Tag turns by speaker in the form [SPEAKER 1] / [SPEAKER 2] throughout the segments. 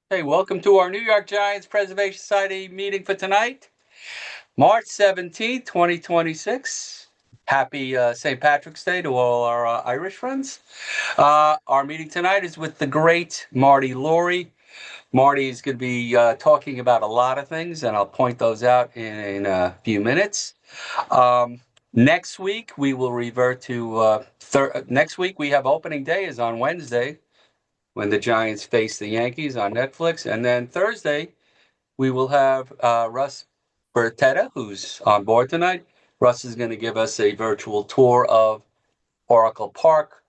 [SPEAKER 1] Hey, welcome to our New York Giants Preservation Society meeting for tonight, March 17th, 2026. Happy St. Patrick's Day to all our Irish friends. Our meeting tonight is with the great Marty Lurie. Marty is going to be talking about a lot of things, and I'll point those out in a few minutes. Next week, we will revert to next week. We have opening day is on Wednesday when the Giants face the Yankees on Netflix. And then Thursday, we will have Russ Bertetta, who's on board tonight. Russ is going to give us a virtual tour of Oracle Park,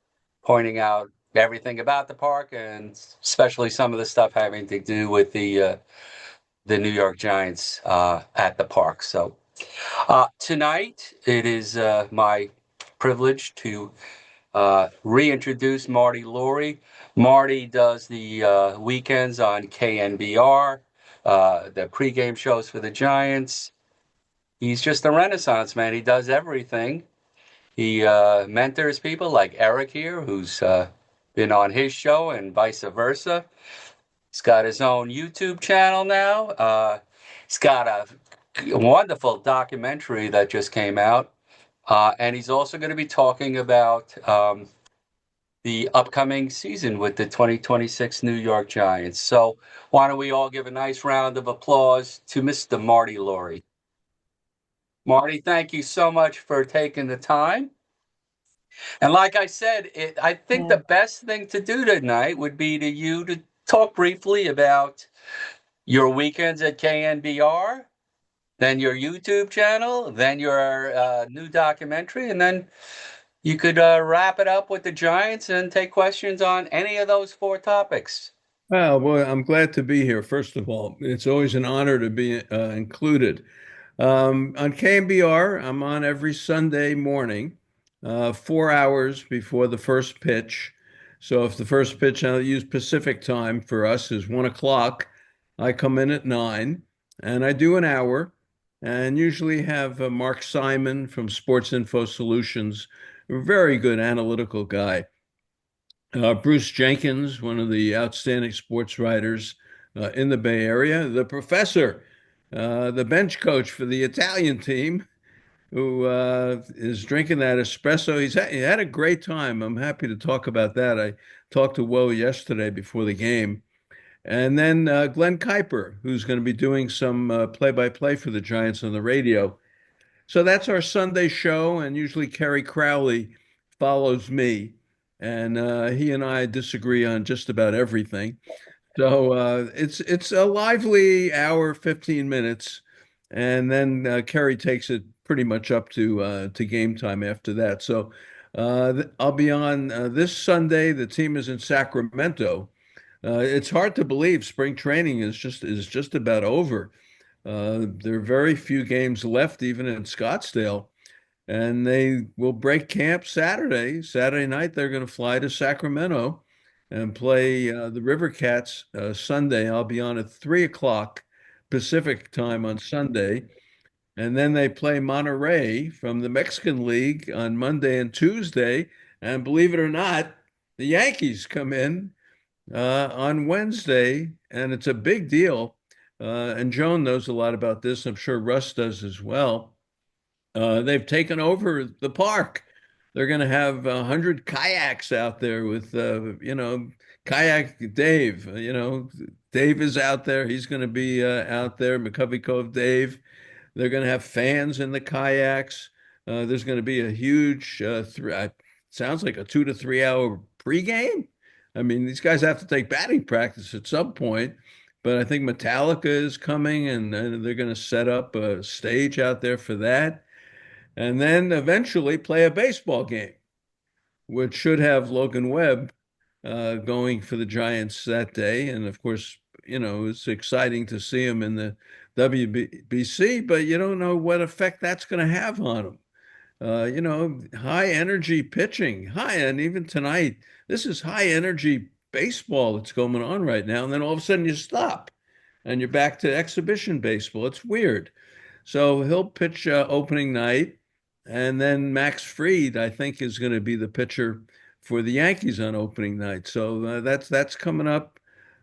[SPEAKER 1] pointing out everything about the park and especially some of the stuff having to do with the New York Giants at the park. So tonight, it is my privilege to reintroduce Marty Lurie. Marty does the weekends on KNBR, the pregame shows for the Giants. He's just a renaissance man. He does everything. He mentors people like Eric here, who's been on his show, and vice versa. He's got his own YouTube channel now. He's got a wonderful documentary that just came out. And he's also going to be talking about the upcoming season with the 2026 New York Giants. So, why don't we all give a nice round of applause to Mr. Marty Lurie? Marty, thank you so much for taking the time. And like I said, I think the best thing to do tonight would be to talk briefly about your weekends at KNBR, then your YouTube channel, then your new documentary, and then you could wrap it up with the Giants and take questions on any of those four topics.
[SPEAKER 2] Well, boy, I'm glad to be here. First of all, it's always an honor to be included. On KMBR, I'm on every Sunday morning, 4 hours before the first pitch. So if the first pitch, I'll use Pacific time for us, is 1 o'clock, I come in at 9 and I do an hour and usually have Mark Simon from Sports Info Solutions, a very good analytical guy. Bruce Jenkins, one of the outstanding sports writers in the Bay Area, the professor, the bench coach for the Italian team, who is drinking that espresso. He had a great time. I'm happy to talk about that. I talked to Woe yesterday before the game. And then Glenn Kuiper, who's going to be doing some play-by-play for the Giants on the radio. So that's our Sunday show, and usually Kerry Crowley follows me, and he and I disagree on just about everything. So it's a lively hour, 15 minutes, and then Kerry takes it pretty much up to game time after that. So I'll be on this Sunday. The team is in Sacramento. It's hard to believe spring training is just about over. There are very few games left, even in Scottsdale, and they will break camp Saturday. Saturday night, they're going to fly to Sacramento and play the River Cats Sunday. I'll be on at 3 o'clock Pacific time on Sunday. And then they play Monterrey from the Mexican League on Monday and Tuesday. And believe it or not, the Yankees come in on Wednesday, and it's a big deal. And Joan knows a lot about this. I'm sure Russ does as well. They've taken over the park. They're going to have 100 kayaks out there with, kayak Dave. Dave is out there. He's going to be out there, McCovey Cove Dave. They're going to have fans in the kayaks. There's going to be a huge, sounds like a 2 to 3 hour pregame. I mean, these guys have to take batting practice at some point, but I think Metallica is coming and they're going to set up a stage out there for that. And then eventually play a baseball game, which should have Logan Webb going for the Giants that day. And of course, it's exciting to see him in the WBC, but you don't know what effect that's going to have on him. High energy pitching, and even tonight, this is high energy baseball that's going on right now. And then all of a sudden you stop and you're back to exhibition baseball. It's weird. So he'll pitch opening night. And then Max Fried, I think, is going to be the pitcher for the Yankees on opening night. So that's coming up.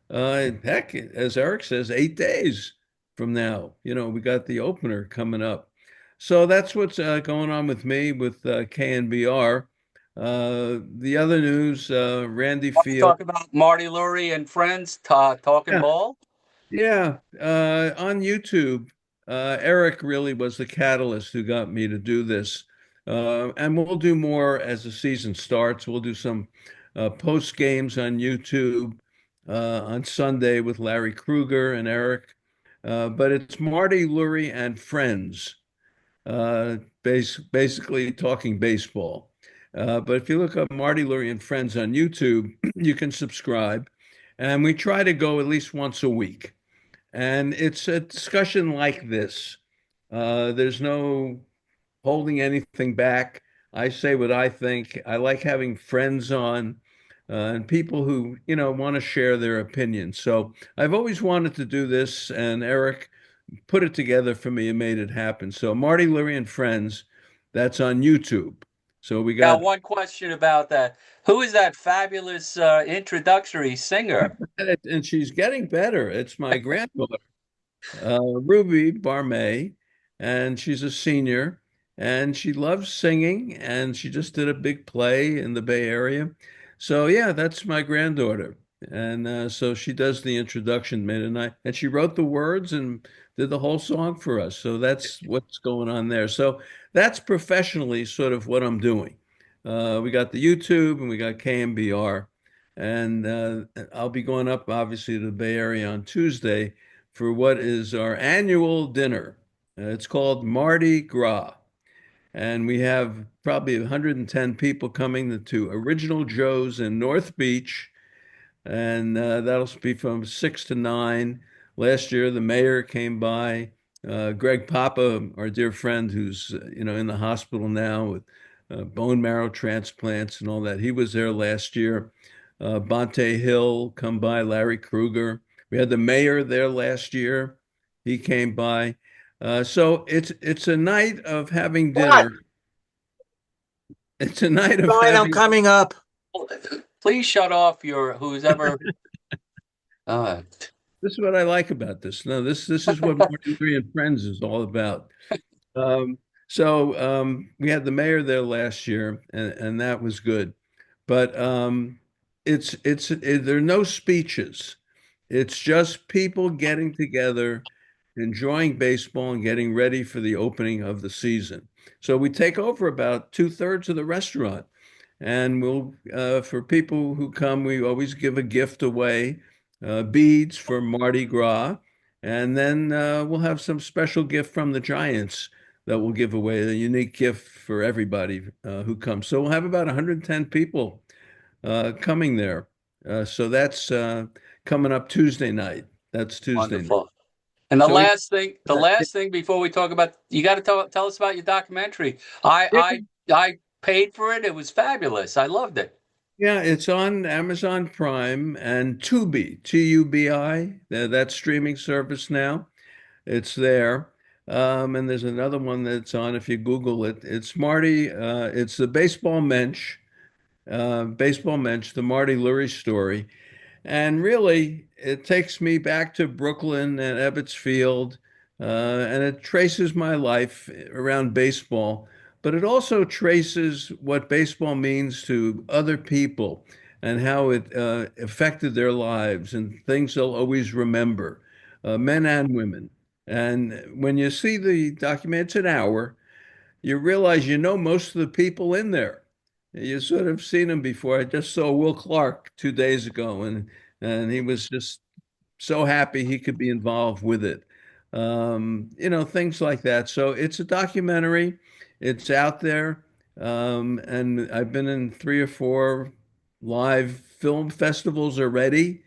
[SPEAKER 2] Heck, as Eric says, 8 days from now, we got the opener coming up. So that's what's going on with me with KNBR. The other news, Randy
[SPEAKER 1] Want to
[SPEAKER 2] Field.
[SPEAKER 1] talk about Marty Lurie and friends talking
[SPEAKER 2] Yeah,
[SPEAKER 1] ball?
[SPEAKER 2] yeah. On YouTube, Eric really was the catalyst who got me to do this. And we'll do more as the season starts. We'll do some post games on YouTube on Sunday with Larry Kruger and Eric. But it's Marty Lurie and friends, uh, basically talking baseball. But if you look up Marty Lurie and friends on YouTube, you can subscribe. And we try to go at least once a week. And it's a discussion like this. There's no holding anything back. I say what I think. I like having friends on and people who, want to share their opinions. So I've always wanted to do this, and Eric put it together for me and made it happen. So Marty Lurie and Friends, that's on YouTube. So we
[SPEAKER 1] Now,
[SPEAKER 2] got,
[SPEAKER 1] one question about that. Who is that fabulous introductory singer?
[SPEAKER 2] and she's getting better. It's my granddaughter. Ruby Barmay, and she's a senior, and she loves singing, and she just did a big play in the Bay Area. So yeah, that's my granddaughter, and so she does the introduction, man, and she wrote the words and did the whole song for us. So that's what's going on there. So that's professionally sort of what I'm doing. We got the YouTube and we got KMBR, and I'll be going up obviously to the Bay Area on Tuesday for what is our annual dinner. It's called Mardi Gras. And we have probably 110 people coming to Original Joe's in North Beach, and that'll be from 6 to 9. Last year, the mayor came by. Greg Papa, our dear friend, who's in the hospital now with bone marrow transplants and all that. He was there last year. Bonte Hill come by. Larry Kruger. We had the mayor there last year. He came by. So it's a night of having
[SPEAKER 3] What?
[SPEAKER 2] dinner. It's a night of
[SPEAKER 3] Fine, I'm
[SPEAKER 2] having.
[SPEAKER 3] coming up.
[SPEAKER 1] Please shut off your who's ever. Uh,
[SPEAKER 2] This is what I like about this. No, this is what Martin Three and Friends is all about. Um, so we had the mayor there last year, and that was good. But there are no speeches. It's just people getting together, enjoying baseball, and getting ready for the opening of the season. So we take over about 2/3 of the restaurant. And for people who come, we always give a gift away, beads for Mardi Gras. And then we'll have some special gift from the Giants that we'll give away, a unique gift for everybody who comes. So we'll have about 110 people coming there. So that's coming up Tuesday night. That's Tuesday night.
[SPEAKER 1] Wonderful. And the
[SPEAKER 2] So we,
[SPEAKER 1] last thing, the last thing before we talk about, you got to tell us about your documentary. I paid for it. It was fabulous. I loved it.
[SPEAKER 2] yeah, it's on Amazon Prime and Tubi, Tubi, that streaming service now. It's there. And there's another one that's on if you Google it. It's Marty, it's the Baseball Mensch, the Marty Lurie story. And really, it takes me back to Brooklyn and Ebbets Field, and it traces my life around baseball, but it also traces what baseball means to other people and how it affected their lives and things they'll always remember, men and women. And when you see the document, it's an hour, you realize you know most of the people in there. You sort of seen them before. I just saw Will Clark 2 days ago, and he was just so happy he could be involved with it. Things like that. So it's a documentary. It's out there, and I've been in 3 or 4 live film festivals already,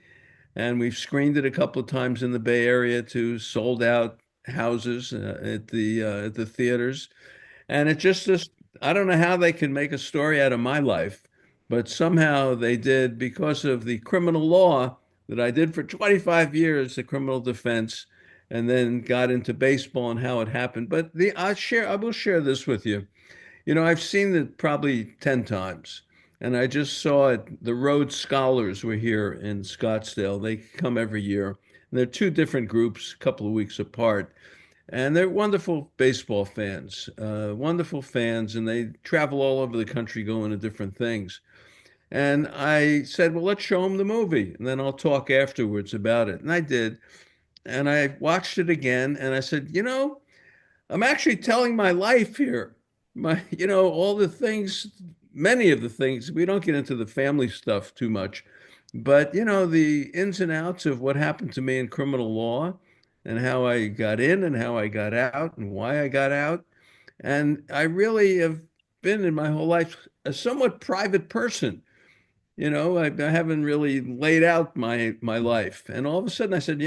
[SPEAKER 2] and we've screened it a couple of times in the Bay Area to sold out houses at the theaters. And it just, I don't know how they can make a story out of my life, but somehow they did because of the criminal law that I did for 25 years, the criminal defense, and then got into baseball and how it happened. But I will share this with you. I've seen it probably 10 times. and I just saw it. The Rhodes Scholars were here in Scottsdale. They come every year. And they're two different groups, a couple of weeks apart. And they're wonderful baseball fans, wonderful fans, and they travel all over the country going to different things. And I said, well, let's show them the movie, and then I'll talk afterwards about it. And I did. And I watched it again, and I said, I'm actually telling my life here. All the things, many of the things, we don't get into the family stuff too much, but the ins and outs of what happened to me in criminal law and how I got in and how I got out and why I got out. And I really have been in my whole life a somewhat private person. I haven't really laid out my life. And all of a sudden I said,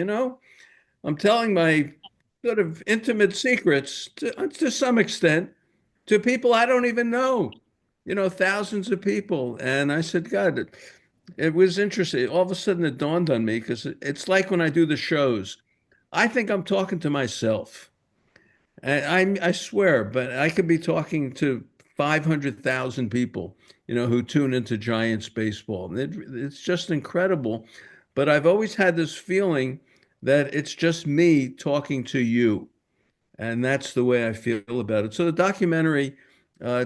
[SPEAKER 2] I'm telling my sort of intimate secrets to some extent to people I don't even know, thousands of people. And I said, God, it was interesting. All of a sudden it dawned on me because it's like when I do the shows, I think I'm talking to myself. And I swear, but I could be talking to 500,000 people, who tune into Giants baseball. And it's just incredible. But I've always had this feeling that it's just me talking to you. And that's the way I feel about it. So the documentary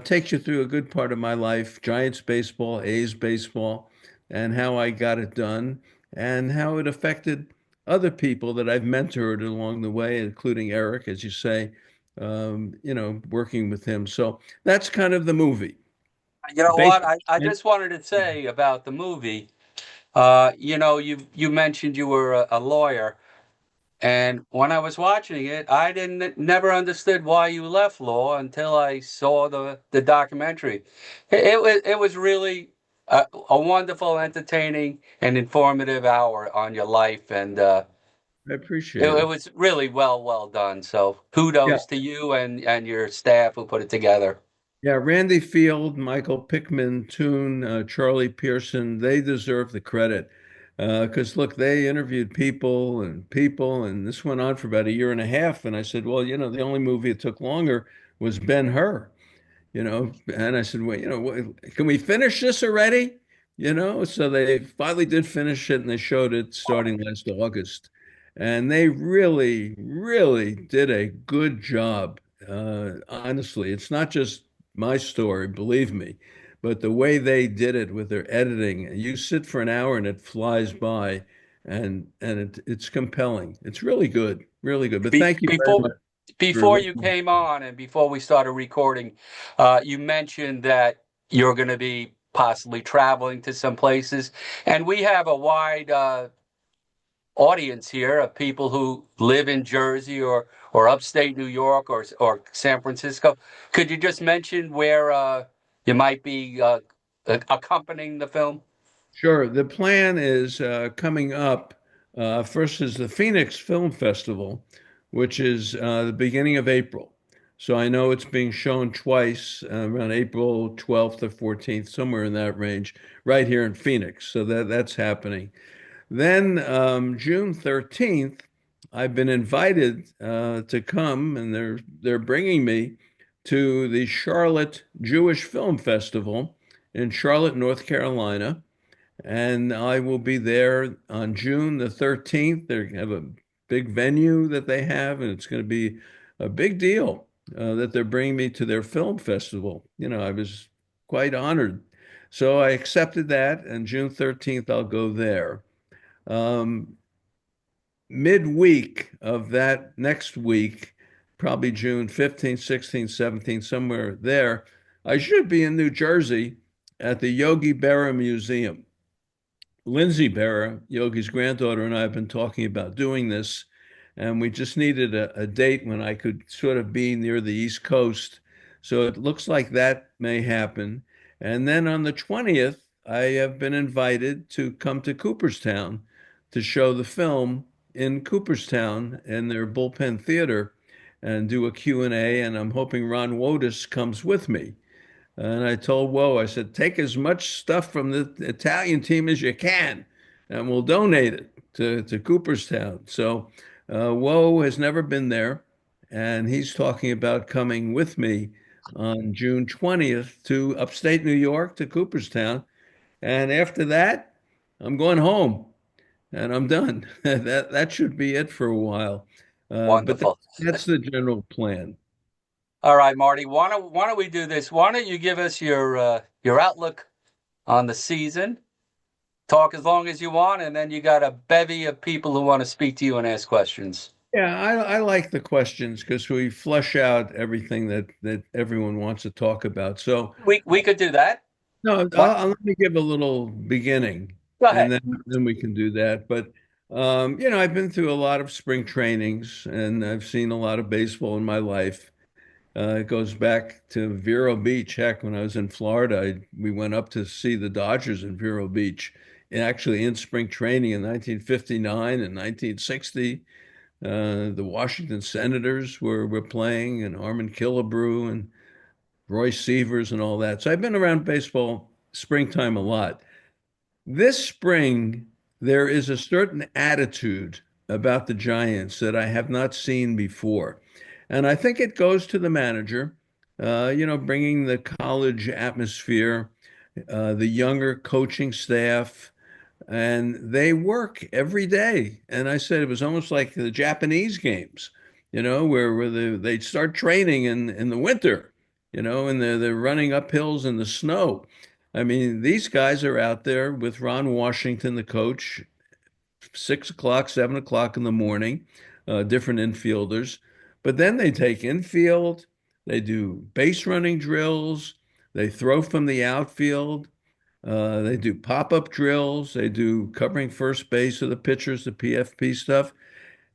[SPEAKER 2] takes you through a good part of my life, Giants baseball, A's baseball, and how I got it done and how it affected other people that I've mentored along the way, including Eric, as you say, working with him. So that's kind of the movie.
[SPEAKER 1] You know what?
[SPEAKER 2] Basically,
[SPEAKER 1] I just wanted to say about the movie. You mentioned you were a lawyer, and when I was watching it, I didn't never understood why you left law until I saw the documentary. It was really a wonderful, entertaining, and informative hour on your life, and
[SPEAKER 2] I
[SPEAKER 1] it,
[SPEAKER 2] appreciate
[SPEAKER 1] it
[SPEAKER 2] it.
[SPEAKER 1] was really well done. So
[SPEAKER 2] Yeah.
[SPEAKER 1] kudos to you and your staff who put it together.
[SPEAKER 2] Yeah, Randy Field, Michael Pickman, Toon, Charlie Pearson, they deserve the credit. Because look, they interviewed people, and this went on for about a year and a half. And I said, well, the only movie that took longer was Ben-Hur, and I said, well, can we finish this already? So they finally did finish it and they showed it starting last August. And they really, really did a good job. Honestly, it's not just my story, believe me, but the way they did it with their editing. You sit for an hour and it flies by, and it's compelling. It's really good, really good. But
[SPEAKER 1] Be-
[SPEAKER 2] thank you very
[SPEAKER 1] before
[SPEAKER 2] much for
[SPEAKER 1] before you
[SPEAKER 2] listening.
[SPEAKER 1] came on and before we started recording, you mentioned that you're going to be possibly traveling to some places, and we have a wide audience here of people who live in Jersey or upstate New York or San Francisco. Could you just mention where you might be accompanying the film?
[SPEAKER 2] Sure. The plan is coming up. First is the Phoenix Film Festival, which is the beginning of April. So I know it's being shown twice, around April 12th or 14th, somewhere in that range, right here in Phoenix. So that's happening. Then June 13th, I've been invited to come, and they're bringing me to the Charlotte Jewish Film Festival in Charlotte, North Carolina. And I will be there on June the 13th. They have a big venue that they have, and it's going to be a big deal that they're bringing me to their film festival. I was quite honored. So I accepted that, and June 13th, I'll go there. Um, Midweek of that next week, probably June 15th, 16th, 17th, somewhere there, I should be in New Jersey at the Yogi Berra Museum. Lindsay Berra, Yogi's granddaughter, and I have been talking about doing this, and we just needed a date when I could sort of be near the East Coast. So it looks like that may happen. And then on the 20th, I have been invited to come to Cooperstown to show the film in Cooperstown in their bullpen theater and do a Q&A, and I'm hoping Ron Wotus comes with me. And I told Woe, I said, take as much stuff from the Italian team as you can, and we'll donate it to Cooperstown. So Woe has never been there, and he's talking about coming with me on June 20th to upstate New York to Cooperstown. And after that, I'm going home and I'm done. That should be it for a while. But
[SPEAKER 1] Wonderful.
[SPEAKER 2] that's the general plan.
[SPEAKER 1] All right, Marty, why don't we do this? Why don't you give us your outlook on the season? Talk as long as you want, and then you got a bevy of people who want to speak to you and ask questions.
[SPEAKER 2] Yeah, I like the questions because we flesh out everything that everyone wants to talk about. So,
[SPEAKER 1] We could do that.
[SPEAKER 2] no,
[SPEAKER 1] What?
[SPEAKER 2] let me give a little beginning,
[SPEAKER 1] Go
[SPEAKER 2] and
[SPEAKER 1] ahead.
[SPEAKER 2] then we can do that. But I've been through a lot of spring trainings, and I've seen a lot of baseball in my life. It goes back to Vero Beach. Heck, when I was in Florida, we went up to see the Dodgers in Vero Beach, and actually in spring training in 1959 and 1960. The Washington Senators were playing, and Armin Killebrew and Roy Sievers and all that. So I've been around baseball springtime a lot. This spring, there is a certain attitude about the Giants that I have not seen before. And I think it goes to the manager, bringing the college atmosphere, the younger coaching staff, and they work every day. And I said it was almost like the Japanese games, where they start training in the winter, and they're running up hills in the snow. I mean, these guys are out there with Ron Washington, the coach, 6 o'clock, 7 o'clock in the morning, different infielders. But then they take infield, they do base running drills, they throw from the outfield. They do pop-up drills. They do covering first base of the pitchers, the PFP stuff.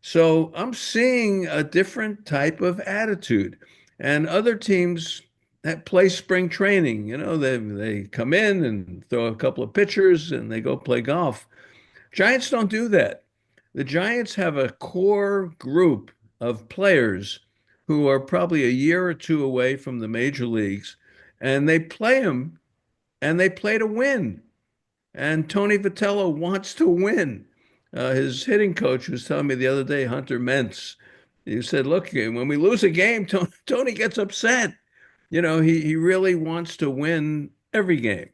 [SPEAKER 2] So I'm seeing a different type of attitude. And other teams that play spring training, they come in and throw a couple of pitchers and they go play golf. Giants don't do that. The Giants have a core group of players who are probably a year or two away from the major leagues, and they play them and they play to win. And Tony Vitello wants to win. His hitting coach was telling me the other day, Hunter Mentz, he said, look, when we lose a game, Tony gets upset. He really wants to win every game.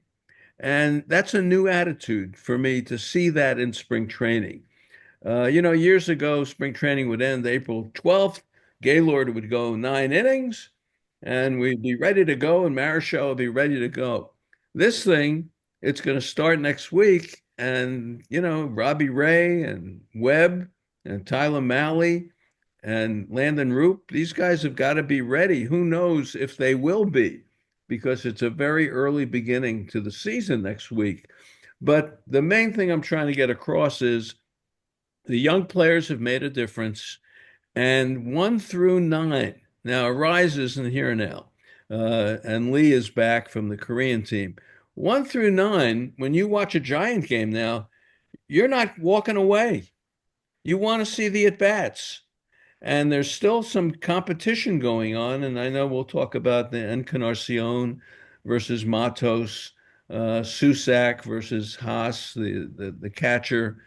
[SPEAKER 2] And that's a new attitude for me to see that in spring training. Years ago, spring training would end April 12th. Gaylord would go 9 innings, and we'd be ready to go, and Marichal would be ready to go. This thing, it's going to start next week, and Robbie Ray and Webb and Tyler Malley and Landon Roop, these guys have got to be ready. Who knows if they will be, because it's a very early beginning to the season next week. But the main thing I'm trying to get across is the young players have made a difference, and 1 through 9. Now, Arise isn't here now, and Lee is back from the Korean team. 1 through 9, when you watch a Giant game now, you're not walking away. You want to see the at-bats. And there's still some competition going on, and I know we'll talk about the Encarnacion versus Matos, Susak versus Haas, the catcher,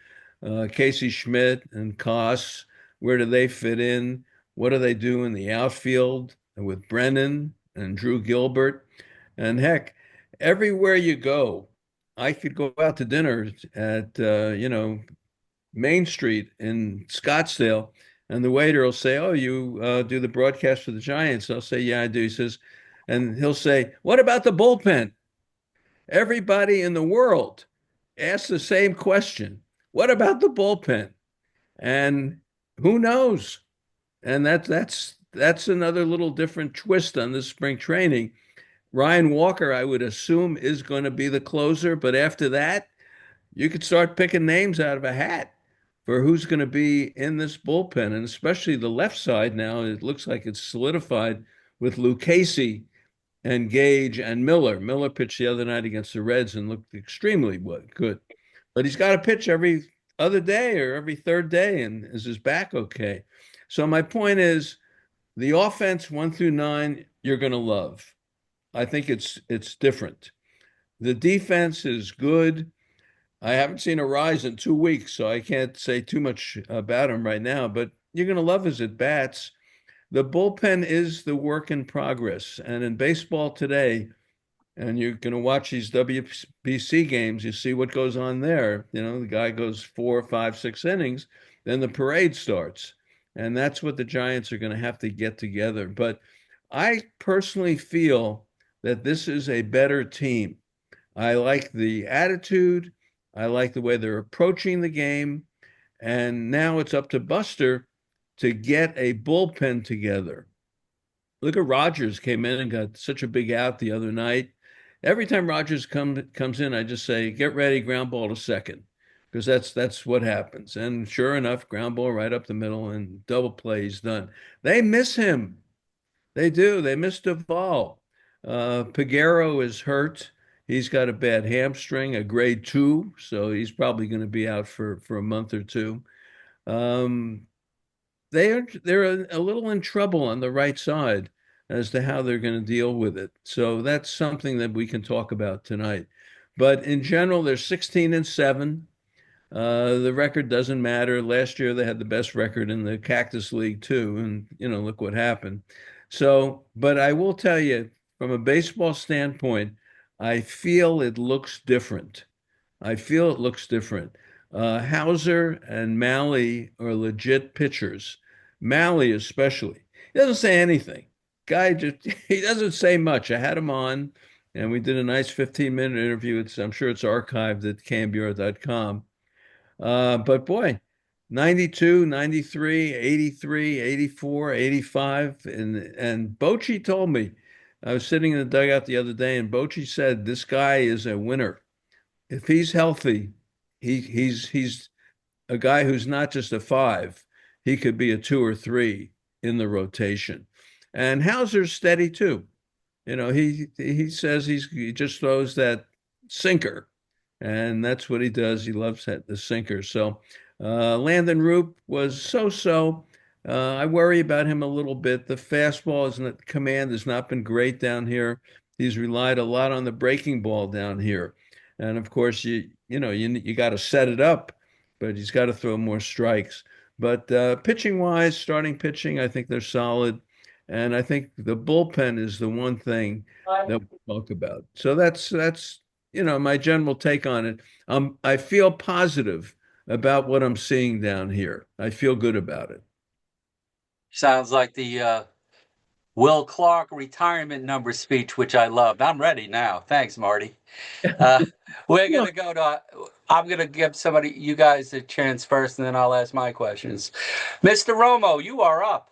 [SPEAKER 2] Casey Schmidt and Koss. Where do they fit in? What do they do in the outfield with Brennan and Drew Gilbert? And heck, everywhere you go, I could go out to dinner at Main Street in Scottsdale, and the waiter will say, "Oh, you do the broadcast for the Giants?" I'll say, "Yeah, I do." He says, and he'll say, "What about the bullpen?" Everybody in the world asks the same question. What about the bullpen? And who knows? And that's another little different twist on this spring training. Ryan Walker, I would assume, is going to be the closer, but after that, you could start picking names out of a hat for who's going to be in this bullpen, and especially the left side now. It looks like it's solidified with Luke Casey and Gage and Miller. Miller pitched the other night against the Reds and looked extremely good. But he's got to pitch every other day or every third day, and is his back okay? So my point is the offense 1 through 9, you're going to love. I think it's different. The defense is good. I haven't seen a rise in 2 weeks, so I can't say too much about him right now, but you're going to love his at bats. the bullpen is the work in progress. And in baseball today, and you're going to watch these WBC games, you see what goes on there. You know, the guy goes 4, 5, 6 innings, then the parade starts. And that's what the Giants are going to have to get together. But I personally feel that this is a better team. I like the attitude. I like the way they're approaching the game. And now it's up to Buster to get a bullpen together. Look at Rogers came in and got such a big out the other night. Every time Rogers comes in, I just say, get ready, ground ball to second, because that's what happens. And sure enough, ground ball right up the middle and double play, he's done. They miss him. They do. They miss Duvall. Peguero is hurt. He's got a bad hamstring, a grade 2, so he's probably going to be out for a month or two. Um, they're a little in trouble on the right side as to how they're going to deal with it. So that's something that we can talk about tonight. But in general, they're 16-7. The record doesn't matter. Last year they had the best record in the Cactus League too, and look what happened. So, but I will tell you, from a baseball standpoint, I feel it looks different. I feel it looks different. Hauser and Malley are legit pitchers. Malley especially. He doesn't say anything. Guy just he doesn't say much. I had him on and we did a nice 15-minute interview. I'm sure it's archived at cambr.com. But boy, 92, 93, 83, 84, 85. And Bochy told me, I was sitting in the dugout the other day, and Bochy said, this guy is a winner. If he's healthy, he's a guy who's not just a 5. He could be a 2 or 3 in the rotation. And Hauser's steady too. He says he just throws that sinker, and that's what he does. He loves the sinker. So Landon Roop was so-so. I worry about him a little bit. The fastball command has not been great down here. He's relied a lot on the breaking ball down here, and of course you got to set it up, but he's got to throw more strikes. But pitching wise, starting pitching, I think they're solid. And I think the bullpen is the one thing that we talk about. So that's my general take on it. I feel positive about what I'm seeing down here. I feel good about it.
[SPEAKER 1] Sounds like the Will Clark retirement number speech, which I loved. I'm ready now. Thanks, Marty. Uh, we're
[SPEAKER 2] Well,
[SPEAKER 1] gonna go to. I'm gonna give you guys a chance first, and then I'll ask my questions. Mr. Romo, you are up.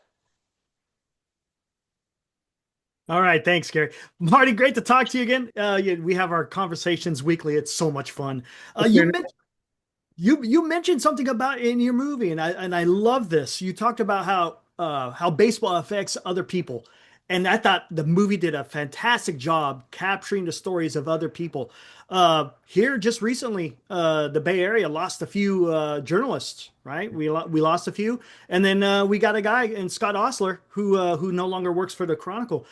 [SPEAKER 3] All right, thanks, Gary. Marty, great to talk to you again. Yeah, we have our conversations weekly. It's so much fun.
[SPEAKER 2] what's
[SPEAKER 3] You
[SPEAKER 2] your
[SPEAKER 3] mentioned you mentioned something about in your movie, and I love this. You talked about how baseball affects other people, and I thought the movie did a fantastic job capturing the stories of other people. Here, just recently, the Bay Area lost a few journalists. Right, we lost a few, and then we got a guy in Scott Osler who no longer works for the Chronicle.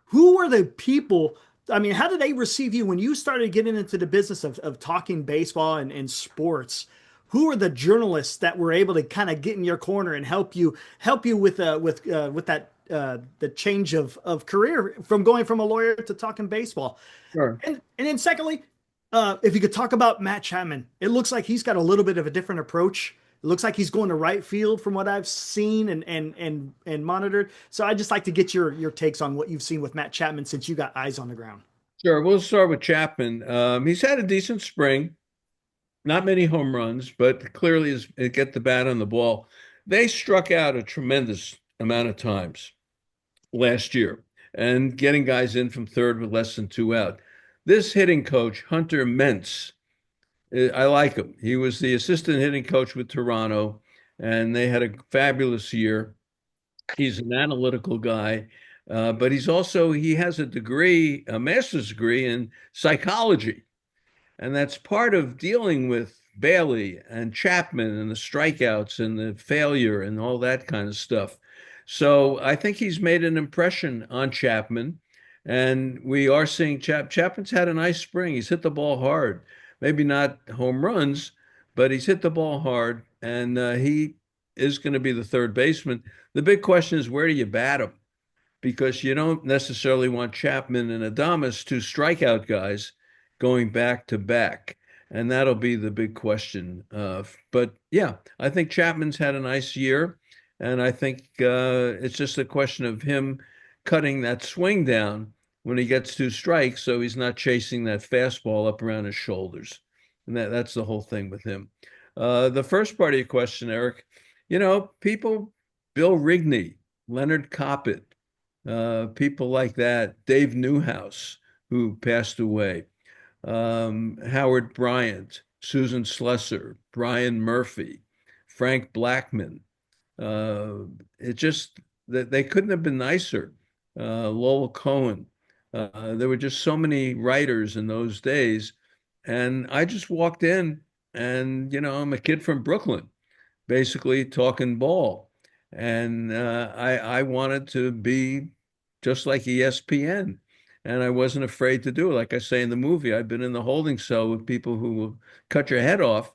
[SPEAKER 3] Who were the people? I mean, how did they receive you when you started getting into the business of talking baseball and sports? Who were the journalists that were able to kind of get in your corner and help you with that the change of career from going from a lawyer to talking baseball?
[SPEAKER 2] Sure.
[SPEAKER 3] And then secondly, if you could talk about Matt Chapman, it looks like he's got a little bit of a different approach. It looks like he's going to right field from what I've seen and monitored. So I'd just like to get your takes on what you've seen with Matt Chapman since you got eyes on the ground.
[SPEAKER 2] Sure. We'll start with Chapman. He's had a decent spring, not many home runs, but clearly is get the bat on the ball. They struck out a tremendous amount of times last year and getting guys in from third with less than 2 out. This hitting coach, Hunter Mentz, I like him. He was the assistant hitting coach with Toronto, and they had a fabulous year. He's an analytical guy, but he has a degree, a master's degree in psychology. And that's part of dealing with Bailey and Chapman and the strikeouts and the failure and all that kind of stuff. So I think he's made an impression on Chapman. And we are seeing Chapman's had a nice spring. He's hit the ball hard. Maybe not home runs, but he's hit the ball hard. And is going to be the third baseman. The big question is, where do you bat him? Because you don't necessarily want Chapman and Adames, two strikeout guys, going back to back. And that'll be the big question. But yeah, I think Chapman's had a nice year. And I think it's just a question of him cutting that swing down when he gets two strikes, so he's not chasing that fastball up around his shoulders. And that's the whole thing with him. The first part of your question, Eric, people, Bill Rigney, Leonard Coppett, people like that, Dave Newhouse, who passed away, Howard Bryant, Susan Slesser, Brian Murphy, Frank Blackman. It just that they couldn't have been nicer. Lowell Cohen. There were just so many writers in those days, and I just walked in, and I'm a kid from Brooklyn, basically talking ball, and I wanted to be just like ESPN, and I wasn't afraid to do it. Like I say in the movie, I've been in the holding cell with people who will cut your head off.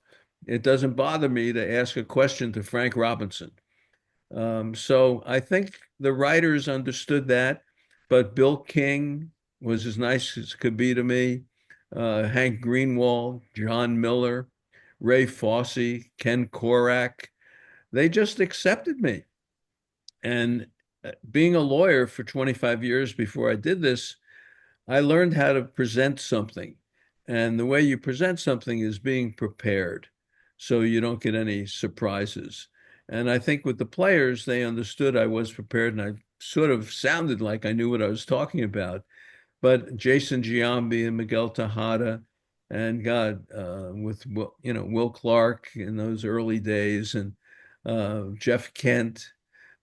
[SPEAKER 2] It doesn't bother me to ask a question to Frank Robinson. So I think the writers understood that, but Bill King was as nice as could be to me. Hank Greenwald, John Miller, Ray Fosse, Ken Korak, they just accepted me. And being a lawyer for 25 years before I did this, I learned how to present something. And the way you present something is being prepared so you don't get any surprises. And I think with the players, they understood I was prepared and I sort of sounded like I knew what I was talking about. But Jason Giambi and Miguel Tejada and God, with Will Clark in those early days and Jeff Kent,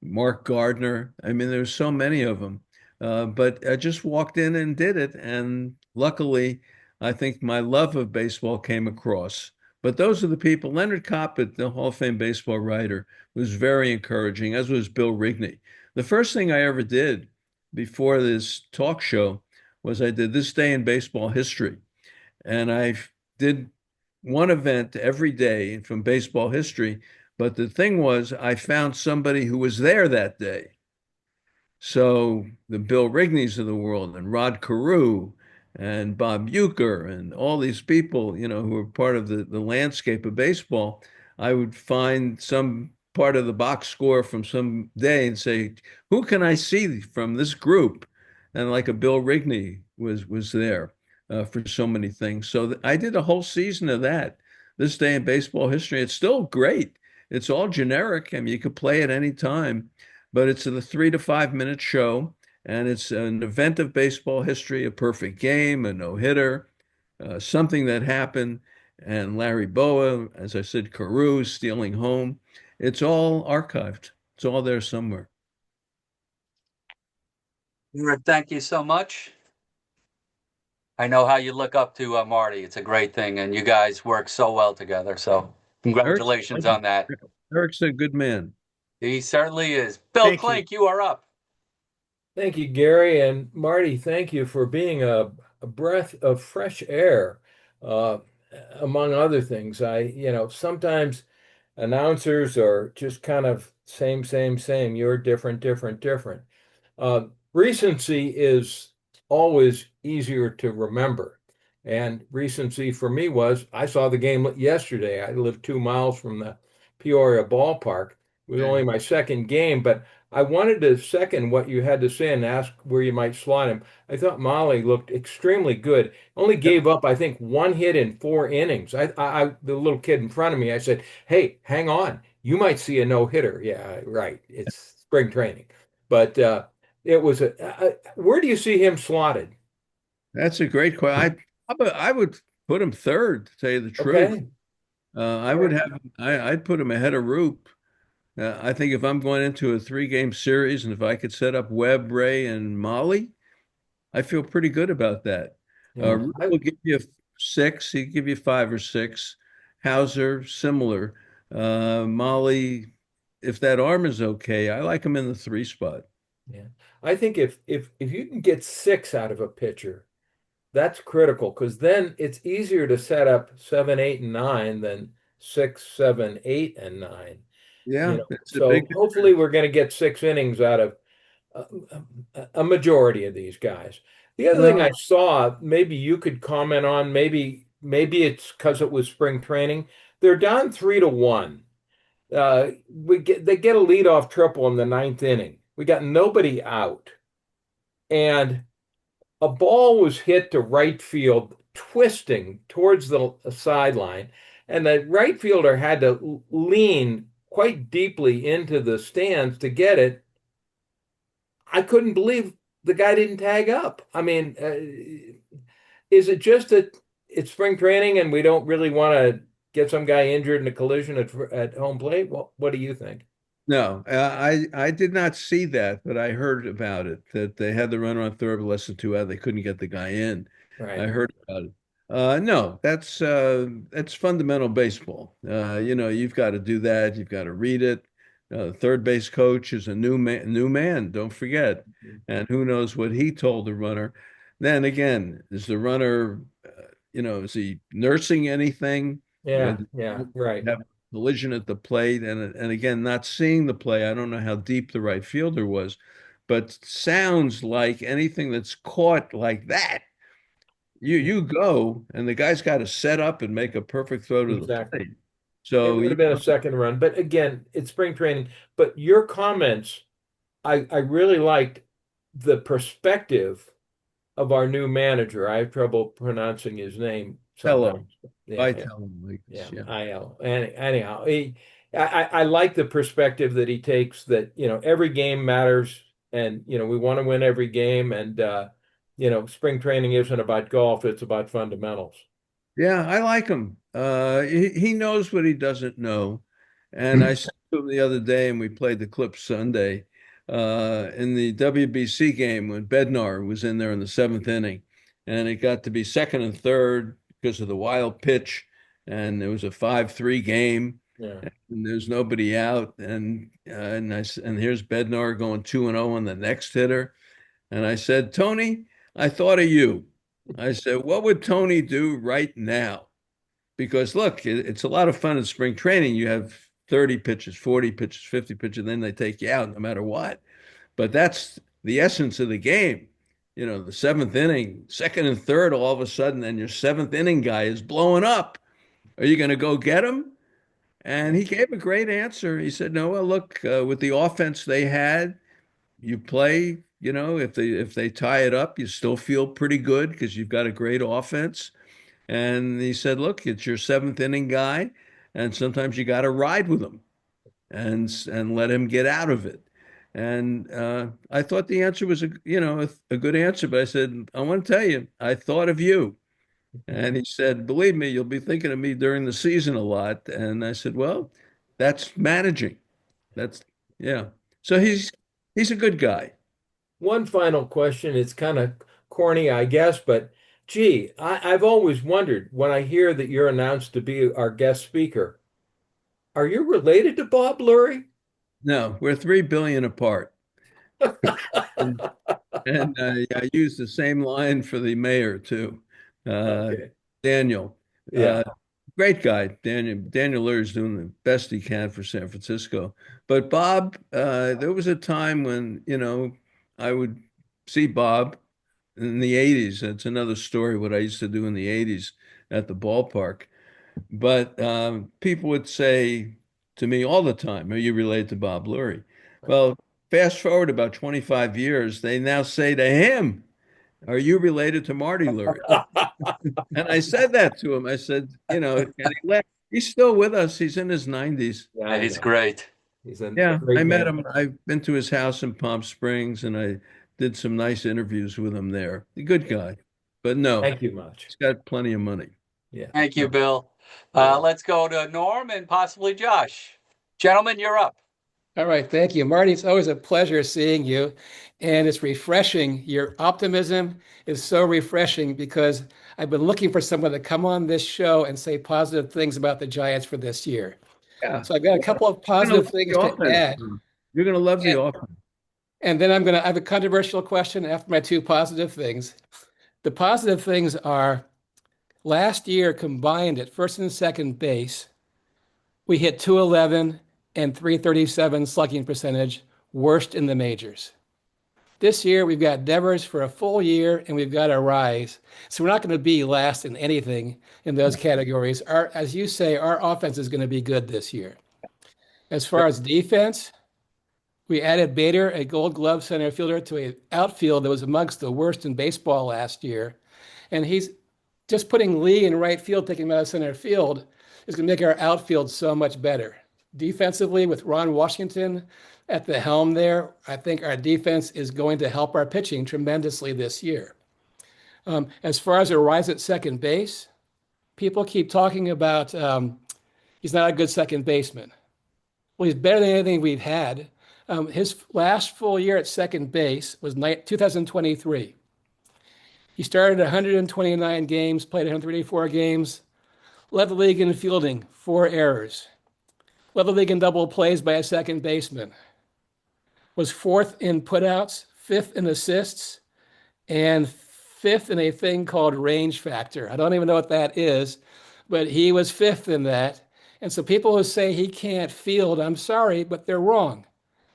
[SPEAKER 2] Mark Gardner. I mean, there's so many of them. But I just walked in and did it. And luckily, I think my love of baseball came across. But those are the people. Leonard Coppett, the Hall of Fame baseball writer, was very encouraging, as was Bill Rigney. The first thing I ever did before this talk show was I did This Day in Baseball History. And I did one event every day from baseball history. But the thing was, I found somebody who was there that day. So the Bill Rigneys of the world and Rod Carew and Bob Uecker and all these people, who are part of the landscape of baseball, I would find some part of the box score from some day and say, who can I see from this group? And like a Bill Rigney was there for so many things. So I did a whole season of that. This Day in Baseball History. It's still great. It's all generic. I mean, you could play it any time, but it's a 3 to 5 minute show, and it's an event of baseball history, a perfect game, a no-hitter, something that happened, and Larry Bowa, as I said, Carew stealing home. It's all archived. It's all there somewhere.
[SPEAKER 1] Thank you so much. I know how you look up to Marty. It's a great thing, and you guys work so well together. So congratulations on that.
[SPEAKER 2] Eric's a good man.
[SPEAKER 1] He certainly is. Bill
[SPEAKER 3] Thank you.
[SPEAKER 1] Klink, you are up.
[SPEAKER 4] Thank you, Gary. And Marty, thank you for being a breath of fresh air, uh, among other things. Sometimes announcers are just kind of same, same, same. You're different, different, different. Recency is always easier to remember. And recency for me was I saw the game yesterday. I live 2 miles from the Peoria ballpark. It was only my second game, but I wanted to second what you had to say and ask where you might slot him. I thought Molly looked extremely good. Only gave up, I think, one hit in 4 innings. The little kid in front of me, I said, "Hey, hang on. You might see a no-hitter." Yeah, right. It's spring training, but it was where do you see him slotted?
[SPEAKER 2] That's a great question. I would put him third, to tell you the truth.
[SPEAKER 4] Okay.
[SPEAKER 2] I'd put him ahead of Roop. I think if I'm going into a 3 game series and if I could set up Webb, Ray, and Molly, I feel pretty good about that.
[SPEAKER 4] Yeah,
[SPEAKER 2] Roop will give you 6. He'll give you 5 or 6. Hauser, similar. Molly, if that arm is okay, I like him in the 3 spot.
[SPEAKER 4] yeah. I think if you can get 6 out of a pitcher, that's critical because then it's easier to set up 7, 8, and 9 than 6, 7, 8, and 9.
[SPEAKER 2] Yeah, it's a
[SPEAKER 4] So
[SPEAKER 2] big
[SPEAKER 4] hopefully
[SPEAKER 2] difference.
[SPEAKER 4] we're going to get 6 innings out of a, a majority of these guys. The other thing I
[SPEAKER 2] Well,
[SPEAKER 4] saw, maybe you could comment on, maybe it's because it was spring training. They're down 3-1. They get a leadoff triple in the ninth inning. We got nobody out, and a ball was hit to right field, twisting towards the sideline, and the right fielder had to lean quite deeply into the stands to get it. I couldn't believe the guy didn't tag up. I mean, is it just that it's spring training and we don't really want to get some guy injured in a collision at home plate? Well, what do you think?
[SPEAKER 2] no, I did not see that, but I heard about it that they had the runner on third with less than 2 out. They couldn't get the guy in. I
[SPEAKER 4] Right.
[SPEAKER 2] heard about it. No, that's fundamental baseball. You've got to do that. You've got to read it. Third base coach is a new man. Don't forget, and who knows what he told the runner. Then again, is the runner, is he nursing anything?
[SPEAKER 4] Yeah, yeah, right.
[SPEAKER 2] Have collision at the plate, and again, not seeing the play. I don't know how deep the right fielder was, but sounds like anything that's caught like that, you go, and the guy's got to set up and make a perfect throw to the
[SPEAKER 4] Exactly.
[SPEAKER 2] plate.
[SPEAKER 4] It
[SPEAKER 2] So
[SPEAKER 4] would
[SPEAKER 2] you
[SPEAKER 4] have been a
[SPEAKER 2] know,
[SPEAKER 4] second run, but again, it's spring training. But your comments, I really liked the perspective of our new manager. I have trouble pronouncing his name
[SPEAKER 2] hello,
[SPEAKER 4] sometimes. Yeah,
[SPEAKER 2] I
[SPEAKER 4] yeah,
[SPEAKER 2] tell him like
[SPEAKER 4] yeah.
[SPEAKER 2] this, yeah.
[SPEAKER 4] IL. Anyhow, I like the perspective that he takes. That every game matters, and we want to win every game. And spring training isn't about golf; it's about fundamentals.
[SPEAKER 2] Yeah, I like him. He knows what he doesn't know. And I said to him the other day, and we played the clip Sunday, in the WBC game when Bednar was in there in the seventh inning. And it got to be second and third because of the wild pitch. And there was a 5-3 game.
[SPEAKER 4] Yeah.
[SPEAKER 2] And there's nobody out. And here's Bednar going 2-0 on the next hitter. And I said, Tony, I thought of you. I said, what would Tony do right now? Because look, it's a lot of fun in spring training. You have 30 pitches, 40 pitches, 50 pitches, and then they take you out no matter what. But that's the essence of the game. The seventh inning, second and third, all of a sudden, and your seventh inning guy is blowing up. Are you going to go get him? And he gave a great answer. He said, no, well, look, with the offense they had, you play, if they tie it up, you still feel pretty good because you've got a great offense. And he said, look, it's your seventh inning guy, and sometimes you got to ride with him and let him get out of it. And I thought the answer was a good answer, but I said, I want to tell you, I thought of you. And he said, believe me, you'll be thinking of me during the season a lot. And I said, well, that's managing. That's yeah. So he's a good guy.
[SPEAKER 4] One final question. It's kind of corny, I guess, but gee, I've always wondered when I hear that you're announced to be our guest speaker, are you related to Bob Lurie?
[SPEAKER 2] No, we're 3 billion apart. And I use the same line for the mayor too. Uh,
[SPEAKER 4] Okay.
[SPEAKER 2] Daniel,
[SPEAKER 4] Yeah.
[SPEAKER 2] uh, great guy. Daniel Leary is doing the best he can for San Francisco. But Bob, there was a time when, I would see Bob in the 80s. That's another story, what I used to do in the 80s at the ballpark. But people would say to me all the time, are you related to Bob Lurie? Well, fast forward about 25 years, they now say to him, are you related to Marty Lurie? And I said that to him. I said, and he laughed. He's still with us. He's in his 90s.
[SPEAKER 4] Yeah,
[SPEAKER 1] Yeah,
[SPEAKER 4] I
[SPEAKER 1] he's
[SPEAKER 4] know.
[SPEAKER 1] great.
[SPEAKER 4] He's a
[SPEAKER 2] Yeah, I
[SPEAKER 4] great
[SPEAKER 2] met
[SPEAKER 4] man.
[SPEAKER 2] him. I've been to his house in Palm Springs and I did some nice interviews with him there. A good guy. But no,
[SPEAKER 4] Thank you much.
[SPEAKER 2] he's got plenty of money.
[SPEAKER 4] Yeah.
[SPEAKER 1] Thank you,
[SPEAKER 4] No,
[SPEAKER 1] Bill.
[SPEAKER 4] yeah.
[SPEAKER 1] Let's go to Norm and possibly Josh. Gentlemen, you're up.
[SPEAKER 5] All right, thank you, Marty. It's always a pleasure seeing you, and it's refreshing. Your optimism is so refreshing because I've been looking for someone to come on this show and say positive things about the Giants for this year.
[SPEAKER 2] Yeah.
[SPEAKER 5] So I've got a couple of
[SPEAKER 2] You're gonna
[SPEAKER 5] positive
[SPEAKER 2] love
[SPEAKER 5] things
[SPEAKER 2] the
[SPEAKER 5] to
[SPEAKER 2] offense.
[SPEAKER 5] add.
[SPEAKER 2] You're gonna love the
[SPEAKER 5] And,
[SPEAKER 2] offense.
[SPEAKER 5] and then I have a controversial question after my two positive things. The positive things are last year combined at first and second base, we hit 211 and 337 slugging percentage, worst in the majors. This year, we've got Devers for a full year, and we've got a rise. So we're not going to be last in anything in those categories. As you say, our offense is going to be good this year. As far as defense, we added Bader, a Gold Glove center fielder, to an outfield that was amongst the worst in baseball last year. And he's just putting Lee in right field, taking him out of center field, is going to make our outfield so much better. Defensively, with Ron Washington at the helm there, I think our defense is going to help our pitching tremendously this year. As far as a rise at second base, people keep talking about he's not a good second baseman. Well, he's better than anything we've had. His last full year at second base was 2023. He started 129 games, played 134 games, led the league in fielding, 4 errors, led the league in double plays by a second baseman, was 4th in putouts, 5th in assists, and 5th in a thing called range factor. I don't even know what that is, but he was 5th in that. And so people who say he can't field, I'm sorry, but they're wrong.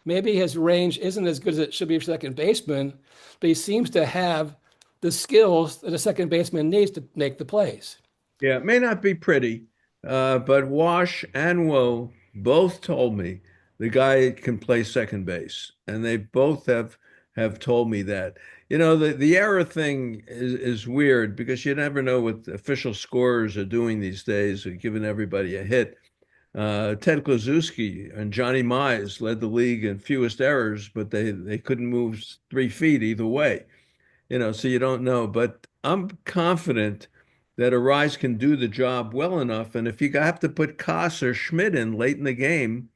[SPEAKER 5] Maybe his range isn't as good as it should be for second baseman, but he seems to have the skills that a second baseman needs to make the plays.
[SPEAKER 2] Yeah, it may not be pretty, but Wash and Woe both told me the guy can play second base, and they both have told me that. You know, the error thing is weird because you never know what official scorers are doing these days, giving everybody a hit. Ted Kluszewski and Johnny Mize led the league in fewest errors, but they couldn't move 3 feet either way. You know, so you don't know. But I'm confident that Arise can do the job well enough. And if you have to put Koss or Schmidt in late in the game,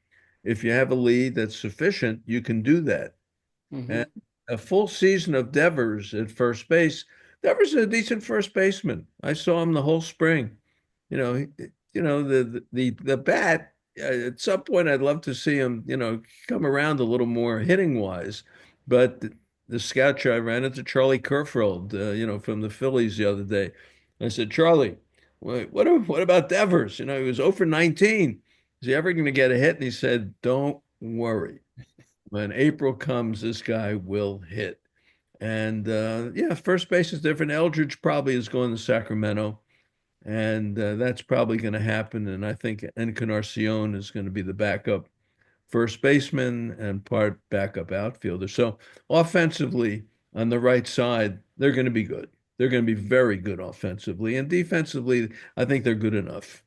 [SPEAKER 2] if you have a lead that's sufficient, you can do that.
[SPEAKER 5] Mm-hmm.
[SPEAKER 2] And a full season of Devers at first base. Devers is a decent first baseman. I saw him the whole spring. The bat. At some point, I'd love to see him, come around a little more hitting wise. But the scout show, I ran into Charlie Kerfeld, from the Phillies the other day. I said, Charlie, what about Devers? He was 0 for 19. Is he ever going to get a hit? And he said, don't worry. When April comes, this guy will hit. And first base is different. Eldridge probably is going to Sacramento. And that's probably going to happen. And I think Encarnacion is going to be the backup first baseman and part backup outfielder. So offensively, on the right side, they're going to be good. They're going to be very good offensively. And defensively, I think they're good enough.